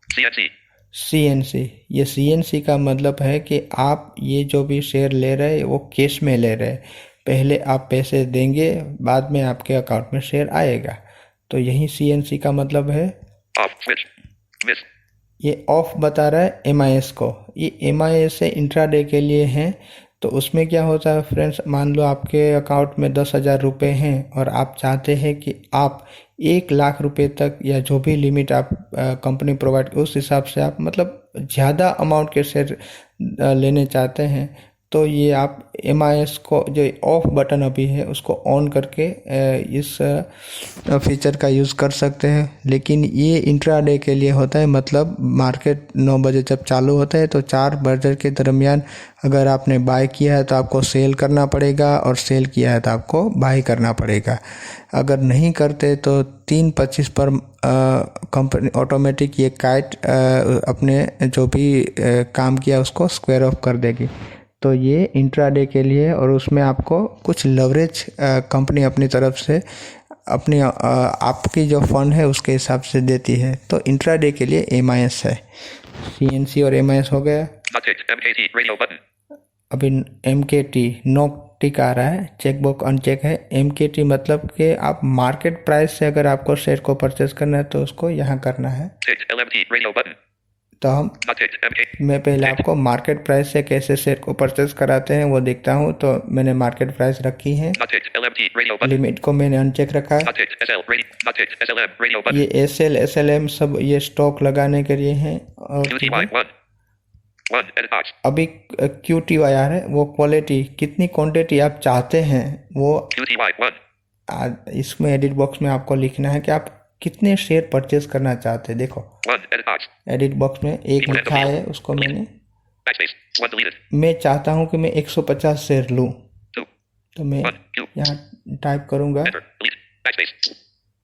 CNC. सीएनसी, ये सीएनसी का मतलब है कि आप ये जो भी शेयर ले रहे हैं वो कैश में ले रहे हैं। पहले आप पैसे देंगे, बाद में आपके अकाउंट में शेयर आएगा। तो यही सीएनसी का मतलब है। Off. Switch. Miss. ये ऑफ बता रहा है एमआईएस को। ये एमआईएस से इंट्राडे के लिए है। तो उसमें क्या होता है फ्रेंड्स, मान लो आपके अकाउंट में 10,000 रुपये हैं और आप चाहते हैं कि आप 1,00,000 रुपये तक या जो भी लिमिट आप कंपनी प्रोवाइड, उस हिसाब से आप मतलब ज़्यादा अमाउंट के शेयर लेने चाहते हैं, तो ये आप एमआईएस को जो ऑफ बटन अभी है उसको ऑन करके इस फीचर का यूज़ कर सकते हैं। लेकिन ये इंट्राडे के लिए होता है, मतलब मार्केट 9 बजे जब चालू होता है तो 4 बजे के दरमियान अगर आपने बाय किया है तो आपको सेल करना पड़ेगा, और सेल किया है तो आपको बाय करना पड़ेगा। अगर नहीं करते तो 3:25 पर कंपनी ऑटोमेटिक ये काइट अपने जो भी काम किया उसको स्क्वायर ऑफ कर देगी। तो ये इंट्राडे के लिए, और उसमें आपको कुछ लवरेज कंपनी अपनी तरफ से अपनी आपकी जो फंड है उसके हिसाब से देती है। तो इंट्राडे के लिए एमआईएस है। सीएनसी और एमआईएस हो गया। Not ticked. MKT. Radio button. अभी एमकेटी नो टिक आ रहा है, चेकबॉक्स अनचेक है। एमकेटी मतलब कि आप मार्केट प्राइस से अगर आपको शेयर को परचेस करना है तो उसको यहाँ करना है। Ticked. LMT. Radio button. तो हम Not ticked. MK. मैं पहले आपको मार्केट प्राइस से कैसे शेयर को परचेस कराते हैं वो देखता हूँ। तो मैंने मार्केट प्राइस रखी है, Not ticked. LMT. Radio button. Limit को मैंने अनचेक रखा है। Not ticked. SL. Radio. Not ticked. SLM. Radio button. ये एसएल एसएलएम सब ये स्टॉक लगाने के लिए हैं। और QTY. 1. 1. Edit box. अभी QTY आ रहा है, वो क्वालिटी कितनी क्वांटिटी आप चाहते हैं वो QTY. 1. इसमें एडिट बॉक्स में आपको लिखना है कि आप कितने शेयर परचेस करना चाहते हैं। देखो 1. Edit box. एडिट बॉक्स में एक लिखा है, उसको मैंने, Backspace. 1 deleted. मैं चाहता हूँ कि मैं 150 शेयर लूँ। 2. तो मैं 1. Q. यहाँ टाइप करूँगा Enter. Delete. Backspace.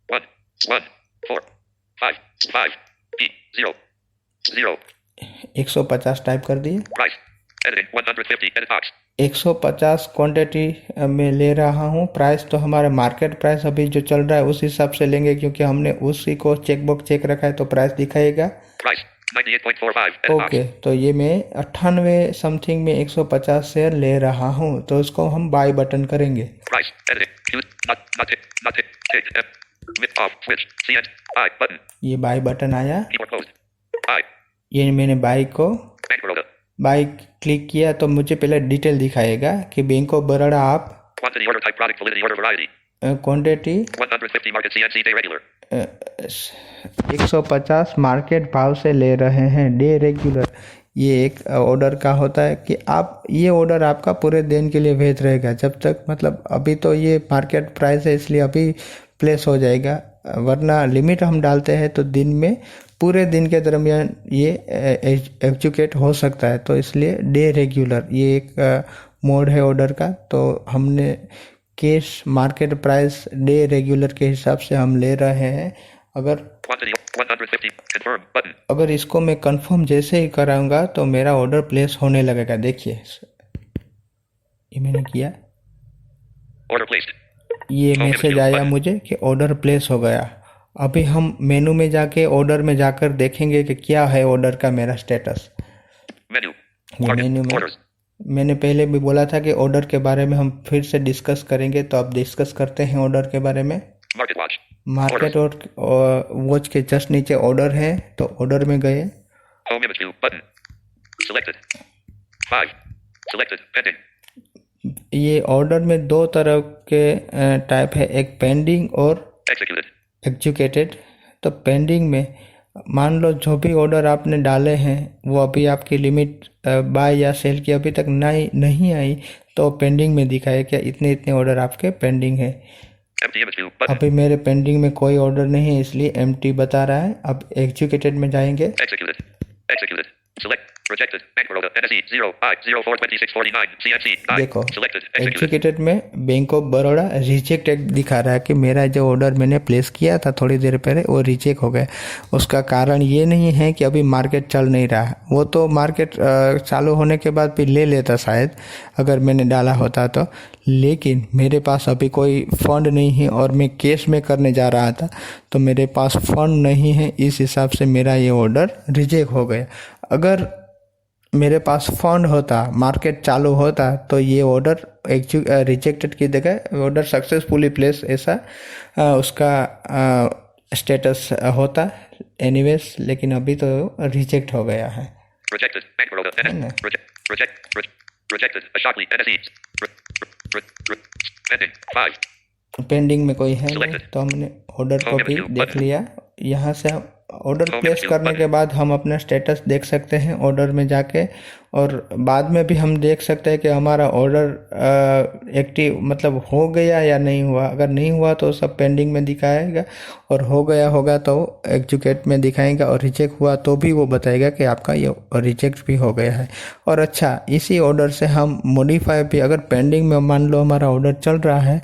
1. 1. 4. 5. 5. P. 0. 0. 150 type कर दिए। Price. Editing. 150. Edit box. 150 quantity में ले रहा हूँ। प्राइस तो हमारा मार्केट प्राइस अभी जो चल रहा है उस हिसाब से लेंगे, क्योंकि हमने उसी को चेकबॉक्स चेक रखा है तो प्राइस दिखाएगा। Price. 98.45. Edit box. ओके, तो ये मैं 98 समथिंग में 150 शेयर ले रहा हूँ, तो उसको हम बाय बटन करेंगे। Price. Editing. Q. Not tick. Not tick. Tick. M. Mid off. Switch. CN. I. Button. ये बाय बटन आया, Keyboard closed. I. ये मैंने बाय को Bank Baroda. बाय क्लिक किया तो मुझे पहले डिटेल दिखाएगा कि बैंक ऑफ बड़ौदा आप Quantity order type product validity order variety. Quantity 150 market CNC day regular. 150 market भाव से ले रहे हैं, डे रेगुलर। ये एक ऑर्डर का होता है कि आप ये ऑर्डर आपका पूरे दिन के लिए भेज रहेगा, जब तक मतलब अभी तो ये मार्केट प्राइस है इसलिए अभी प्लेस हो जाएगा, वरना लिमिट हम डालते हैं तो दिन में पूरे दिन के दरमियान ये एग्जीक्यूट हो सकता है। तो इसलिए डे रेगुलर ये एक मोड है ऑर्डर का। तो हमने cash market price day regular के हिसाब से हम ले रहे हैं। अगर Quantity 150 confirm button. अगर इसको मैं कंफर्म जैसे ही कराऊंगा तो मेरा ऑर्डर प्लेस होने लगेगा। देखिए ये मैंने किया, Order placed. ये मैसेज आया मुझे कि ऑर्डर प्लेस हो गया। अभी हम मेनू में जाके ऑर्डर में जाकर देखेंगे कि क्या है ऑर्डर का मेरा स्टेटस। Menu. ये Market. मेनू में Orders. मैंने पहले भी बोला था कि ऑर्डर के बारे में हम फिर से डिस्कस करेंगे, तो अब डिस्कस करते हैं ऑर्डर के बारे में। Market watch. मार्केट और वॉच के जस्ट नीचे ऑर्डर है, तो ऑर्डर में गए। Home image view button. Selected. 5. Selected. Pending. ये ऑर्डर में दो तरह के टाइप है, एक पेंडिंग और Executed. एग्जीक्यूटेड। तो पेंडिंग में मान लो जो भी ऑर्डर आपने डाले हैं वो अभी आपकी लिमिट बाय या सेल की अभी तक नहीं आई, तो पेंडिंग में दिखाए क्या इतने इतने ऑर्डर आपके पेंडिंग है। Empty image view button. अभी मेरे पेंडिंग में कोई ऑर्डर नहीं है इसलिए एम्प्टी बता रहा है। अब एग्जीक्यूटेड में जाएंगे। Executed. Executed. Select. Rejected. Bank Baroda. NSE 0 I 042649. CNC. I. देखो Selected. Executed. एग्जीक्यूटेड में बैंक ऑफ बड़ौदा रिजेक्टेड दिखा रहा है कि मेरा जो ऑर्डर मैंने प्लेस किया था थोड़ी देर पहले वो रिजेक्ट हो गया। उसका कारण ये नहीं है कि अभी मार्केट चल नहीं रहा है, वो तो मार्केट चालू होने के बाद भी ले लेता शायद अगर मैंने डाला होता तो, लेकिन मेरे पास अभी कोई फंड नहीं है और मैं कैश में करने जा रहा था तो मेरे पास फंड नहीं है, इस हिसाब से मेरा ये ऑर्डर रिजेक्ट हो गया। अगर मेरे पास फंड होता, मार्केट चालू होता तो ये ऑर्डर रिजेक्टेड की जगह ऑर्डर सक्सेसफुली प्लेस ऐसा उसका स्टेटस होता एनीवेज, लेकिन अभी तो रिजेक्ट हो गया है। Rejected. Bank Baroda. Rejected. Ashokli. NSE. Pending. 5. Pending में कोई है नहीं, तो हमने ऑर्डर को भी देख लिया। यहाँ से हम ऑर्डर प्लेस करने के बाद हम अपना स्टेटस देख सकते हैं ऑर्डर में जाके, और बाद में भी हम देख सकते हैं कि हमारा ऑर्डर एक्टिव मतलब हो गया या नहीं हुआ। अगर नहीं हुआ तो सब पेंडिंग में दिखाएगा, और हो गया होगा तो एग्जीक्यूट में दिखाएगा, और रिजेक्ट हुआ तो भी वो बताएगा कि आपका ये रिजेक्ट भी हो गया है। और अच्छा, इसी ऑर्डर से हम मॉडिफाई भी, अगर पेंडिंग में मान लो हमारा ऑर्डर चल रहा है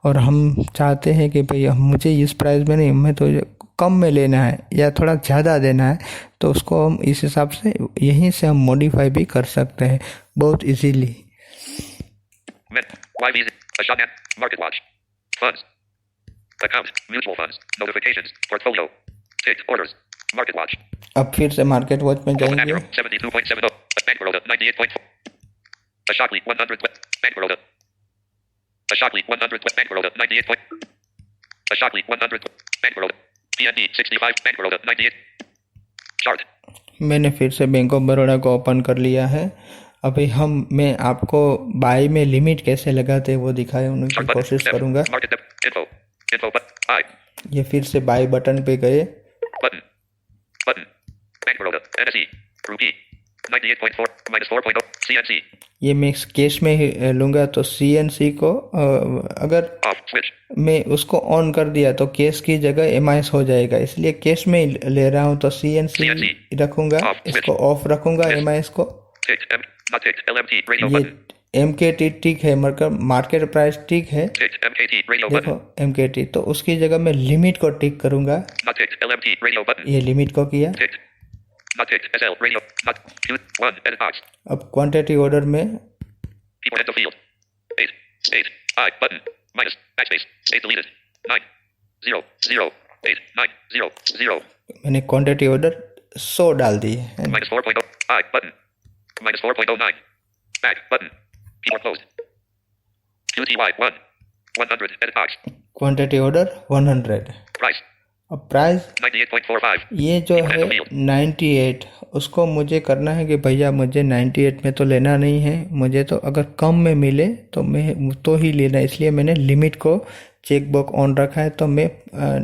और हम चाहते हैं कि भाई मुझे इस प्राइस में नहीं, मैं तो कम में लेना है या थोड़ा ज़्यादा देना है, तो उसको हम इस हिसाब से यहीं से हम मॉडिफाई भी कर सकते हैं बहुत easily. YVZ. Ashok. Market Watch. Funds. Account. Mutual funds. Notifications. Portfolio. Ticked orders. Market Watch. अब फिर से मार्केट वॉच में जाएंगे। 72.70. Bank Baroda. 98.4. Ashokli. 100. Bank Baroda. Ashokli. 100. Bank Baroda. 98. Ashokli. 100. Bank Baroda. PNB 65. Bank Baroda. 98. Chart. मैंने फिर से bank of Baroda को open कर लिया है। अभी मैं आपको बाय में लिमिट कैसे लगाते हैं वो दिखाने की कोशिश करूंगा। Market depth. Info. Info. I. ये फिर से बाय बटन पे गए। Button. Button. Bank Baroda. NSE. Rupee. 98.4. -4.0. CNC. ये मैं कैश में ही लूँगा तो CNC को अगर Off. Switch. मैं उसको ऑन कर दिया तो कैश की जगह MIS हो जाएगा, इसलिए कैश में ही ले रहा हूँ तो CNC रखूँगा, इसको ऑफ रखूँगा MIS को। Ticked. Not ticked. LMT. Radio ये button. MKT ठीक है, मतलब मार्केट प्राइस ठीक है। Ticked. MKT. Radio देखो button. MKT, तो उसकी जगह मैं लिमिट को टिक करूँगा। Not ticked. LMT. Radio button. ये लिमिट को किया। Ticked. Not ticked. SL. Radio. Not. 2. 1. Edit box. अब क्वांटिटी ऑर्डर में People at the field. 8. 8. I. Button. Minus. Backspace. 8 deleted. 9. 0. 0. 8. 9. 0. 0. मैंने क्वांटिटी ऑर्डर 100 डाल दी है। Minus 4.0. I. Button. Minus 4.09. Back. Button. People closed. QTY. 1. 100. Edit box. Quantity order 100। Price. अब price 98.45. ये जो है 98, उसको मुझे करना है कि भैया मुझे 98 में तो लेना नहीं है, मुझे तो अगर कम में मिले तो मैं तो ही लेना है, इसलिए मैंने लिमिट को चेक बॉक्स ऑन रखा है। तो मैं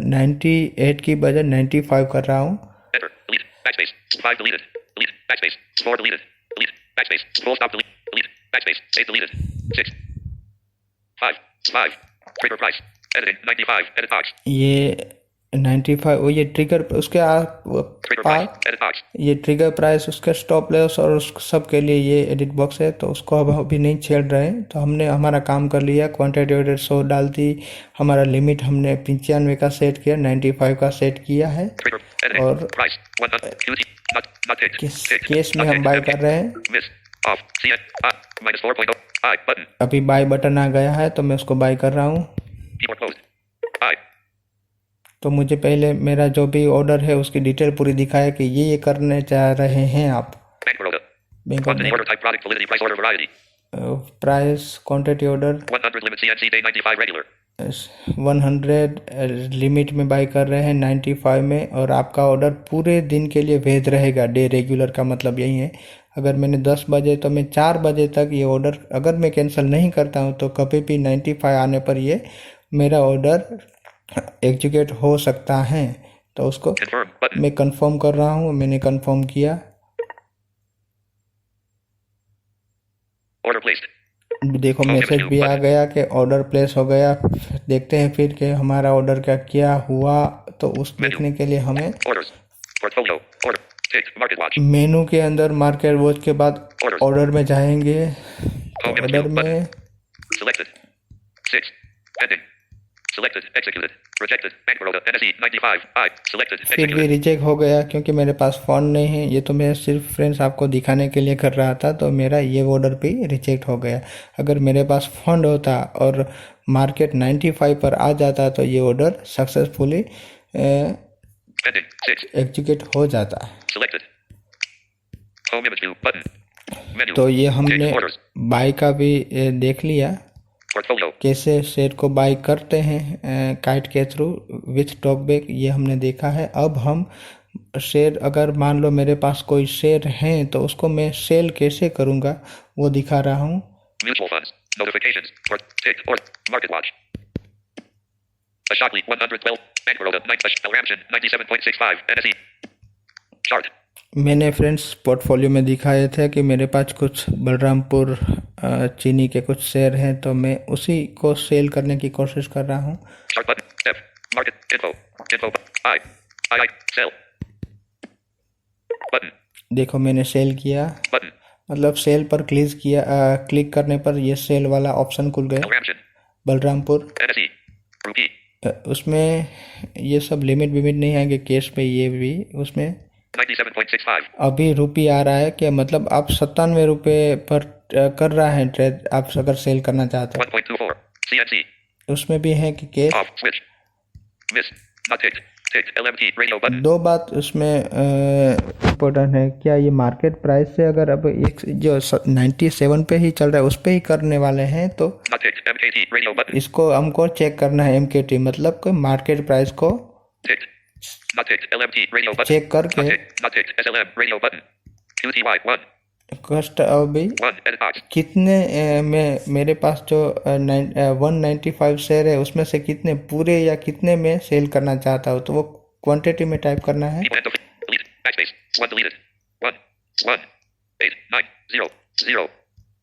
98 की बजाय 95 कर रहा हूँ। Enter. Delete. Backspace. 5 deleted. Delete. Backspace. 4 deleted. Delete. Backspace. Full stop. Delete. Delete. Backspace. 8 deleted. 6. 5. 5. Trigger price. Editing. 95. Edit box. ये 95 वो ये ट्रिगर उसके Trigger price. Edit box. ये ट्रिगर प्राइस उसका स्टॉप लॉस और उस सब के लिए ये एडिट बॉक्स है, तो उसको अब अभी नहीं छेड़ रहे हैं। तो हमने हमारा काम कर लिया, क्वांटिटी ऑर्डर 100 डाल दी, हमारा लिमिट हमने 95 का सेट किया, 95 का सेट किया है। Trigger. Editing. और Price. 100. QT. Not ticked. Ticked. केस में Not हम ticked. Buy MK. कर रहे हैं। Miss. Off. CN. Minus 4.0. I. Button. अभी बाय बटन आ गया है तो मैं उसको बाय कर रहा हूँ। People closed. I. तो मुझे पहले मेरा जो भी ऑर्डर है उसकी डिटेल पूरी दिखाया कि ये करने चाह रहे हैं आप। Bank Baroda. Bank Quantity. Order type. Product. Validity. Price. Order. Variety. Price quantity order 100 limit CNC. Day 95 regular. 100 limit में बाय कर रहे हैं 95 में, और आपका ऑर्डर पूरे दिन के लिए वैध रहेगा। डे रेगुलर का मतलब यही है, अगर मैंने 10 बजे तो मैं 4 बजे तक ये ऑर्डर अगर मैं कैंसिल नहीं करता हूँ तो कभी भी 95 आने पर ये मेरा ऑर्डर एग्जीक्यूट हो सकता है। तो उसको Confirm. Button. मैं कंफर्म कर रहा हूँ, मैंने कंफर्म किया। Order placed. देखो मैसेज भी आ गया कि ऑर्डर प्लेस हो गया। देखते हैं फिर कि हमारा ऑर्डर क्या हुआ, तो उस देखने के लिए हमें Orders. Portfolio. Order. Tick. Market watch. मेनू के अंदर मार्केट वॉच के बाद Orders. ऑर्डर में जाएंगे। Home image ऑर्डर view में button. Selected. 6. Pending. Selected. Executed. Rejected. Bank Baroda. NSE 95. I. Selected. फिर भी Executed. रिजेक्ट हो गया क्योंकि मेरे पास फ़ोन नहीं है। ये तो मैं सिर्फ फ्रेंड्स आपको दिखाने के लिए कर रहा था, तो मेरा ये ऑर्डर भी रिजेक्ट हो गया। अगर मेरे पास फंड होता और मार्केट 95 पर आ जाता तो ये ऑर्डर सक्सेसफुली Pending. 6. एग्जीक्यूट हो जाता। Selected. Home image view button. Menu. तो ये हमने Tick. Orders. बाई का भी देख लिया, Portfolio. कैसे शेयर को बाई करते हैं काइट के थ्रू विथ टॉकबैक, ये हमने देखा है। अब हम शेयर, अगर मान लो मेरे पास कोई शेयर हैं तो उसको मैं सेल कैसे करूँगा वो दिखा रहा हूँ। Mutual funds. Notifications. Or tick. Or market watch. Ashokli 112. Bank Baroda 9. Alramshin 97.65. NSE. Chart. मैंने फ्रेंड्स पोर्टफोलियो में दिखाए थे कि मेरे पास कुछ बलरामपुर चीनी के कुछ शेयर हैं, तो मैं उसी को सेल करने की कोशिश कर रहा हूँ। Chart button. F. Market info. Info. I. Sell. Button. देखो मैंने सेल किया, Button. मतलब सेल पर क्लिक करने पर ये सेल वाला ऑप्शन खुल गया। Alramshin. बलरामपुर NSE. Rupee. उसमें ये सब लिमिट विमिट नहीं आएंगे कैश पे, ये भी उसमें 97.65. अभी रुपी आ रहा है कि मतलब आप 97 रुपये पर कर रहा है ट्रेड, आप अगर सेल करना चाहते 1.24. CNC. हो। उसमें भी है कि cash. Off. Switch. Miss. Not ticked. Ticked. LMT. Radio button. दो बात उसमें इम्पोर्टेंट है, क्या ये मार्केट प्राइस से अगर अब एक जो 97 पे ही चल रहा है उस पे ही करने वाले हैं तो Not ticked. MKT. Radio button. इसको हमको चेक करना है MKT, मतलब कि मार्केट प्राइस को Ticked. Not ticked. LMT. Radio button. Check करके Not ticked. Not ticked. SLM. Radio button. QTY. 1. कस्ट अभी 1. Edit box. कितने में मेरे पास जो 195 शेयर है उसमें से कितने पूरे या कितने में सेल करना चाहता हूँ, तो वो क्वांटिटी में टाइप करना है। End of. Delete. Backspace. 1 deleted. 1. 1. 8. 9. 0. 0.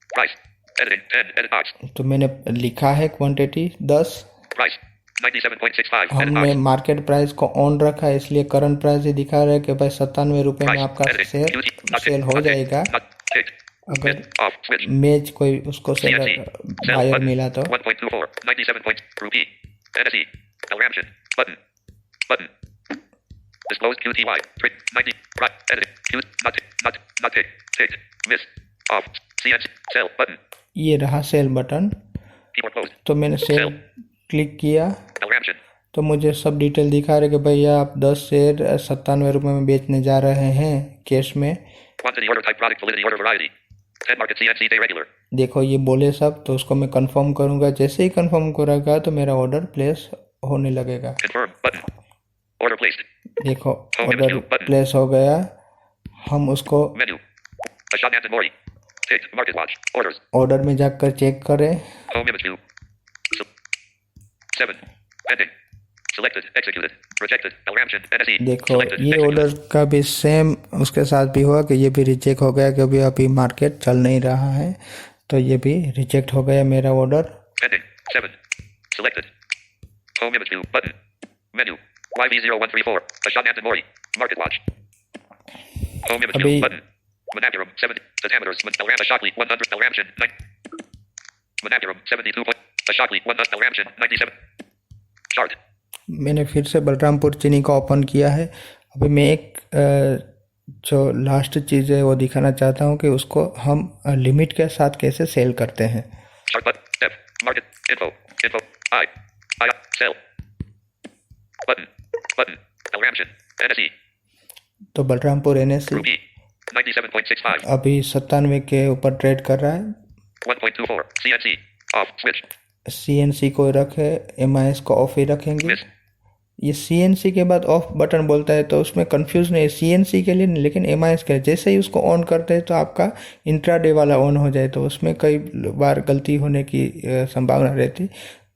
Price. Editing. 10. Edit box. तो मैंने लिखा है क्वांटिटी 10। Price. 97.65. Edit हमने box. मार्केट प्राइस को ऑन रखा है, इसलिए करंट प्राइस ही दिखा रहा है कि भाई 97 रुपये में Price. आपका Editing. Share QT. Not sell ticked. हो Not ticked. जाएगा। Not ticked. अगर Miss. Off. Switch. मेज कोई उसको CNC. Seller Sell buyer button. मिला तो 1.24. 97 point. Rupee. NSE. Alramshin. Button. Button. Disclosed QTY. 90. Right. Editing. Q. Not tick. Not tick. Tick. Miss. Off. CNC. Sell button. ये रहा cell button. Keyboard closed. तो मैंने cell Sell. Click किया Alramshin. तो मुझे सब डिटेल दिखा रहे कि भैया आप 10 शेयर 97 रुपये में बेचने जा रहे हैं कैश में। Quantity order type product validity order variety. 10 market CNC day regular. देखो ये बोले सब, तो उसको मैं कंफर्म करूँगा। जैसे ही कंफर्म करेगा तो मेरा ऑर्डर प्लेस होने लगेगा। Confirm button. Order placed. देखो ऑर्डर प्लेस हो गया। हम उसको Menu. Ashan Antamori. Ticked. Market watch. Orders. Order में जाकर चेक करें। Home image view. 7. Pending. Selected. Executed. Rejected. Alramshin. NSE. देखो Selected. ये Executed. ऑर्डर का भी सेम उसके साथ भी हुआ कि ये भी रिजेक्ट हो गया क्योंकि अभी मार्केट चल नहीं रहा है, तो ये भी रिजेक्ट हो गया मेरा order. Pending. 7. Selected. Home image view button. Menu. YV0134. Ashan Antamori. Market watch. Home image view अभी button. Manapuram 70. Detameters. Alram Ashokli 100. Alramshin 9. Manapuram 72. Ashokli 100. Alramshin 97. Chart. मैंने फिर से बलरामपुर चीनी का ओपन किया है। अभी मैं एक जो लास्ट चीज़ है वो दिखाना चाहता हूँ कि उसको हम लिमिट के साथ कैसे सेल करते हैं। Chart button. F. Market. Info. Info. I. Sell. Button. Button. Alramshin. NSE. तो बलरामपुर NSE Rupee. 97.65. अभी 97 के ऊपर ट्रेड कर रहा है। 1.24. CNC. Off. Switch. CNC को रखे, MIS को ऑफ ही रखेंगे। Miss. ये CNC के बाद ऑफ बटन बोलता है तो उसमें कंफ्यूज नहीं है, CNC के लिए नहीं, लेकिन MIS के लिए। जैसे ही उसको ऑन करते हैं तो आपका इंट्राडे वाला ऑन हो जाए, तो उसमें कई बार गलती होने की संभावना रहती।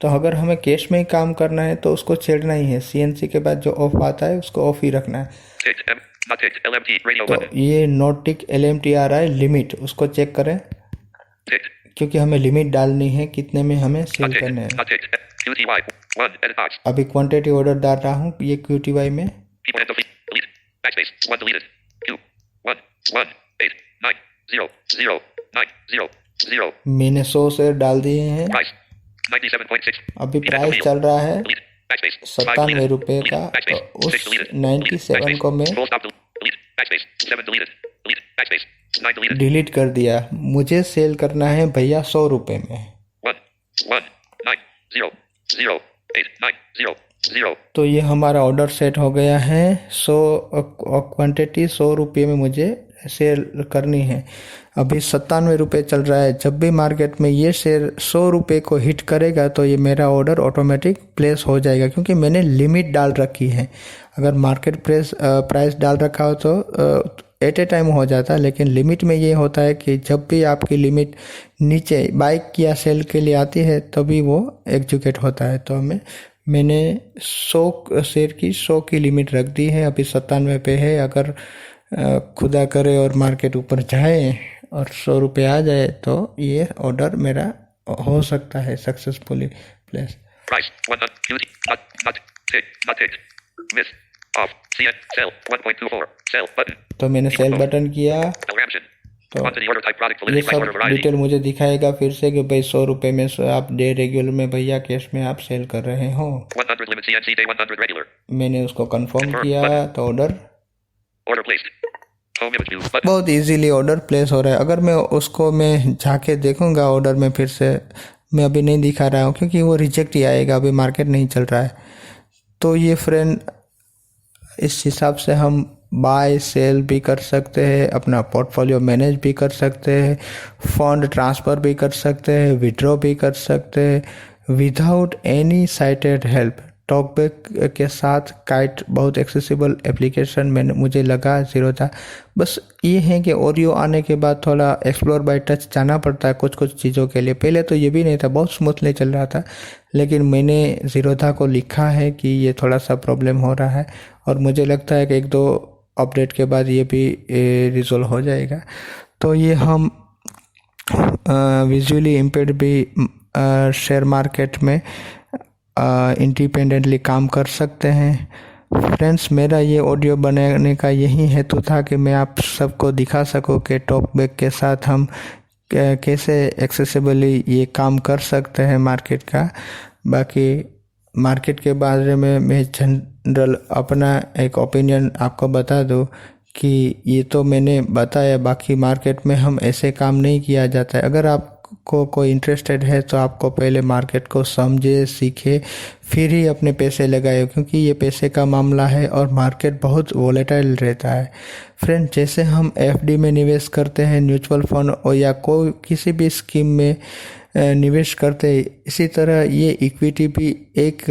तो अगर हमें कैश में ही काम करना है तो उसको छेड़ना ही है। CNC के बाद जो ऑफ आता है उसको ऑफ ही रखना है। Ticked. Not ticked. LMT. Radio तो button. ये नोट टिक LMT आ रहा है लिमिट, उसको चेक करें Ticked. क्योंकि हमें लिमिट डालनी है कितने में हमें सेल Not करने ticked. हैं। Not ticked. QTY. 1. Edit box. अभी क्वांटिटी ऑर्डर डाल रहा हूँ ये QTY में। People end of delete. Backspace. 1 deleted. Q. 118900900. मैंने 100 शेयर डाल दिए हैं। Price 97.6. अभी प्राइस चल रहा है 97 रुपये का, तो उस 97 को मैं डिलीट कर दिया। मुझे सेल करना है भैया 100 रुपये में। तो ये हमारा ऑर्डर सेट हो गया है। 100 क्वांटिटी 100 रुपये में मुझे सेल करनी है। अभी 97 रुपये चल रहा है। जब भी मार्केट में ये शेयर 100 रुपये को हिट करेगा तो ये मेरा ऑर्डर ऑटोमेटिक प्लेस हो जाएगा, क्योंकि मैंने लिमिट डाल रखी है। अगर मार्केट प्राइस डाल रखा हो तो एट ए टाइम हो जाता है, लेकिन लिमिट में ये होता है कि जब भी आपकी लिमिट नीचे बाइक या सेल के लिए आती है तभी वो एग्जीक्यूट होता है। तो मैंने 100 शेयर की 100 की लिमिट रख दी है। अभी 97 पे है। अगर खुदा करे और मार्केट ऊपर जाए और 100 रुपये आ जाए तो ये ऑर्डर मेरा हो सकता है successfully place. Price 100 not hit. Miss off. Sell 1.24. Sell button. तो मैंने सेल बटन किया तो ये सब डिटेल मुझे दिखाएगा फिर से कि भाई 100 रुपये में आप डे रेगुलर में भैया कैश में आप सेल कर रहे हो। 100 limit CNC day 100 regular. मैंने उसको कंफर्म किया तो order placed. Home image view button. बहुत इजीली ऑर्डर प्लेस हो रहा है। अगर मैं उसको मैं जाके देखूंगा ऑर्डर में फिर से, मैं अभी नहीं दिखा रहा हूँ क्योंकि वो रिजेक्ट ही आएगा, अभी मार्केट नहीं चल रहा है। तो ये फ्रेंड इस हिसाब से हम बाय सेल भी कर सकते हैं, अपना पोर्टफोलियो मैनेज भी कर सकते हैं, फंड ट्रांसफ़र भी कर सकते हैं, विड्रॉ भी कर सकते हैं without any sighted help. TalkBack के साथ काइट बहुत एक्सेसिबल एप्लीकेशन में मुझे लगा ज़ीरो था। बस ये है कि ओरियो आने के बाद थोड़ा एक्सप्लोर बाय टच जाना पड़ता है कुछ चीज़ों के लिए। पहले तो ये भी नहीं था, बहुत स्मूथली चल रहा था, लेकिन मैंने ज़ीरोधा को लिखा है कि ये थोड़ा सा प्रॉब्लम हो रहा है और मुझे लगता है कि 1-2 अपडेट के बाद ये भी रिजोल्व हो जाएगा। तो ये हम विजुअली इम्पेयर्ड भी शेयर मार्केट में इंडिपेंडेंटली काम कर सकते हैं। फ्रेंड्स, मेरा ये ऑडियो बनाने का यही हेतु था कि मैं आप सबको दिखा सकूं कि टॉकबैक के साथ हम कैसे एक्सेसिबली ये काम कर सकते हैं मार्केट का। बाकी मार्केट के बारे में मैं जनरल अपना एक ओपिनियन आपको बता दूं कि ये तो मैंने बताया, बाकी मार्केट में हम ऐसे काम नहीं किया जाता है। अगर आपको कोई इंटरेस्टेड है तो आपको पहले मार्केट को समझे, सीखे, फिर ही अपने पैसे लगाए, क्योंकि ये पैसे का मामला है और मार्केट बहुत वोलेटाइल रहता है। फ्रेंड, जैसे हम एफडी में निवेश करते हैं, म्यूचुअल फंड और या कोई किसी भी स्कीम में निवेश करते हैं, इसी तरह ये इक्विटी भी एक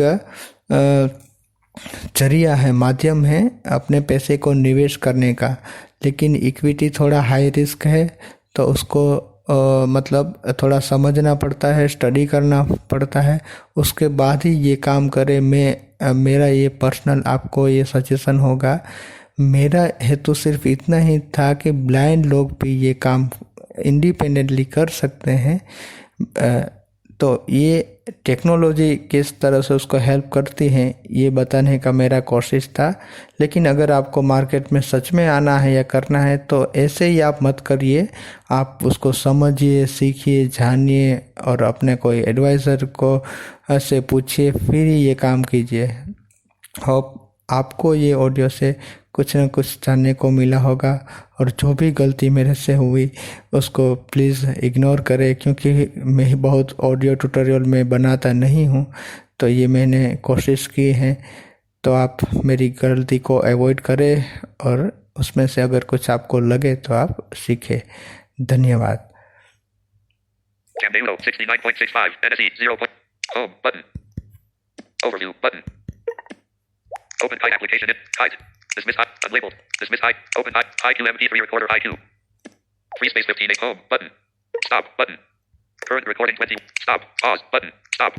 जरिया है, माध्यम है अपने पैसे को निवेश करने का। लेकिन इक्विटी थोड़ा हाई रिस्क है, तो उसको मतलब थोड़ा समझना पड़ता है, स्टडी करना पड़ता है, उसके बाद ही ये काम करें। मेरा ये पर्सनल आपको ये सजेशन होगा। मेरा हेतु सिर्फ इतना ही था कि ब्लाइंड लोग भी ये काम इंडिपेंडेंटली कर सकते हैं। तो ये टेक्नोलॉजी किस तरह से उसको हेल्प करती है ये बताने का मेरा कोशिश था। लेकिन अगर आपको मार्केट में सच में आना है या करना है तो ऐसे ही आप मत करिए, आप उसको समझिए, सीखिए, जानिए और अपने कोई एडवाइज़र को से पूछिए, फिर ही ये काम कीजिए। होप आपको ये ऑडियो से कुछ न कुछ जानने को मिला होगा, और जो भी गलती मेरे से हुई उसको प्लीज़ इग्नोर करें, क्योंकि मैं बहुत ऑडियो ट्यूटोरियल में बनाता नहीं हूँ, तो ये मैंने कोशिश की है। तो आप मेरी गलती को अवॉइड करें और उसमें से अगर कुछ आपको लगे तो आप सीखें। धन्यवाद। Camdeo 69.65 NSE 0. Home button. Overview button. Open Kite application in Kite. Dismiss unlabeled. Dismiss Open IQ-MP3 recorder IQ. Free space 15 home button. Stop button. Current recording 20. Stop. Pause button. Stop.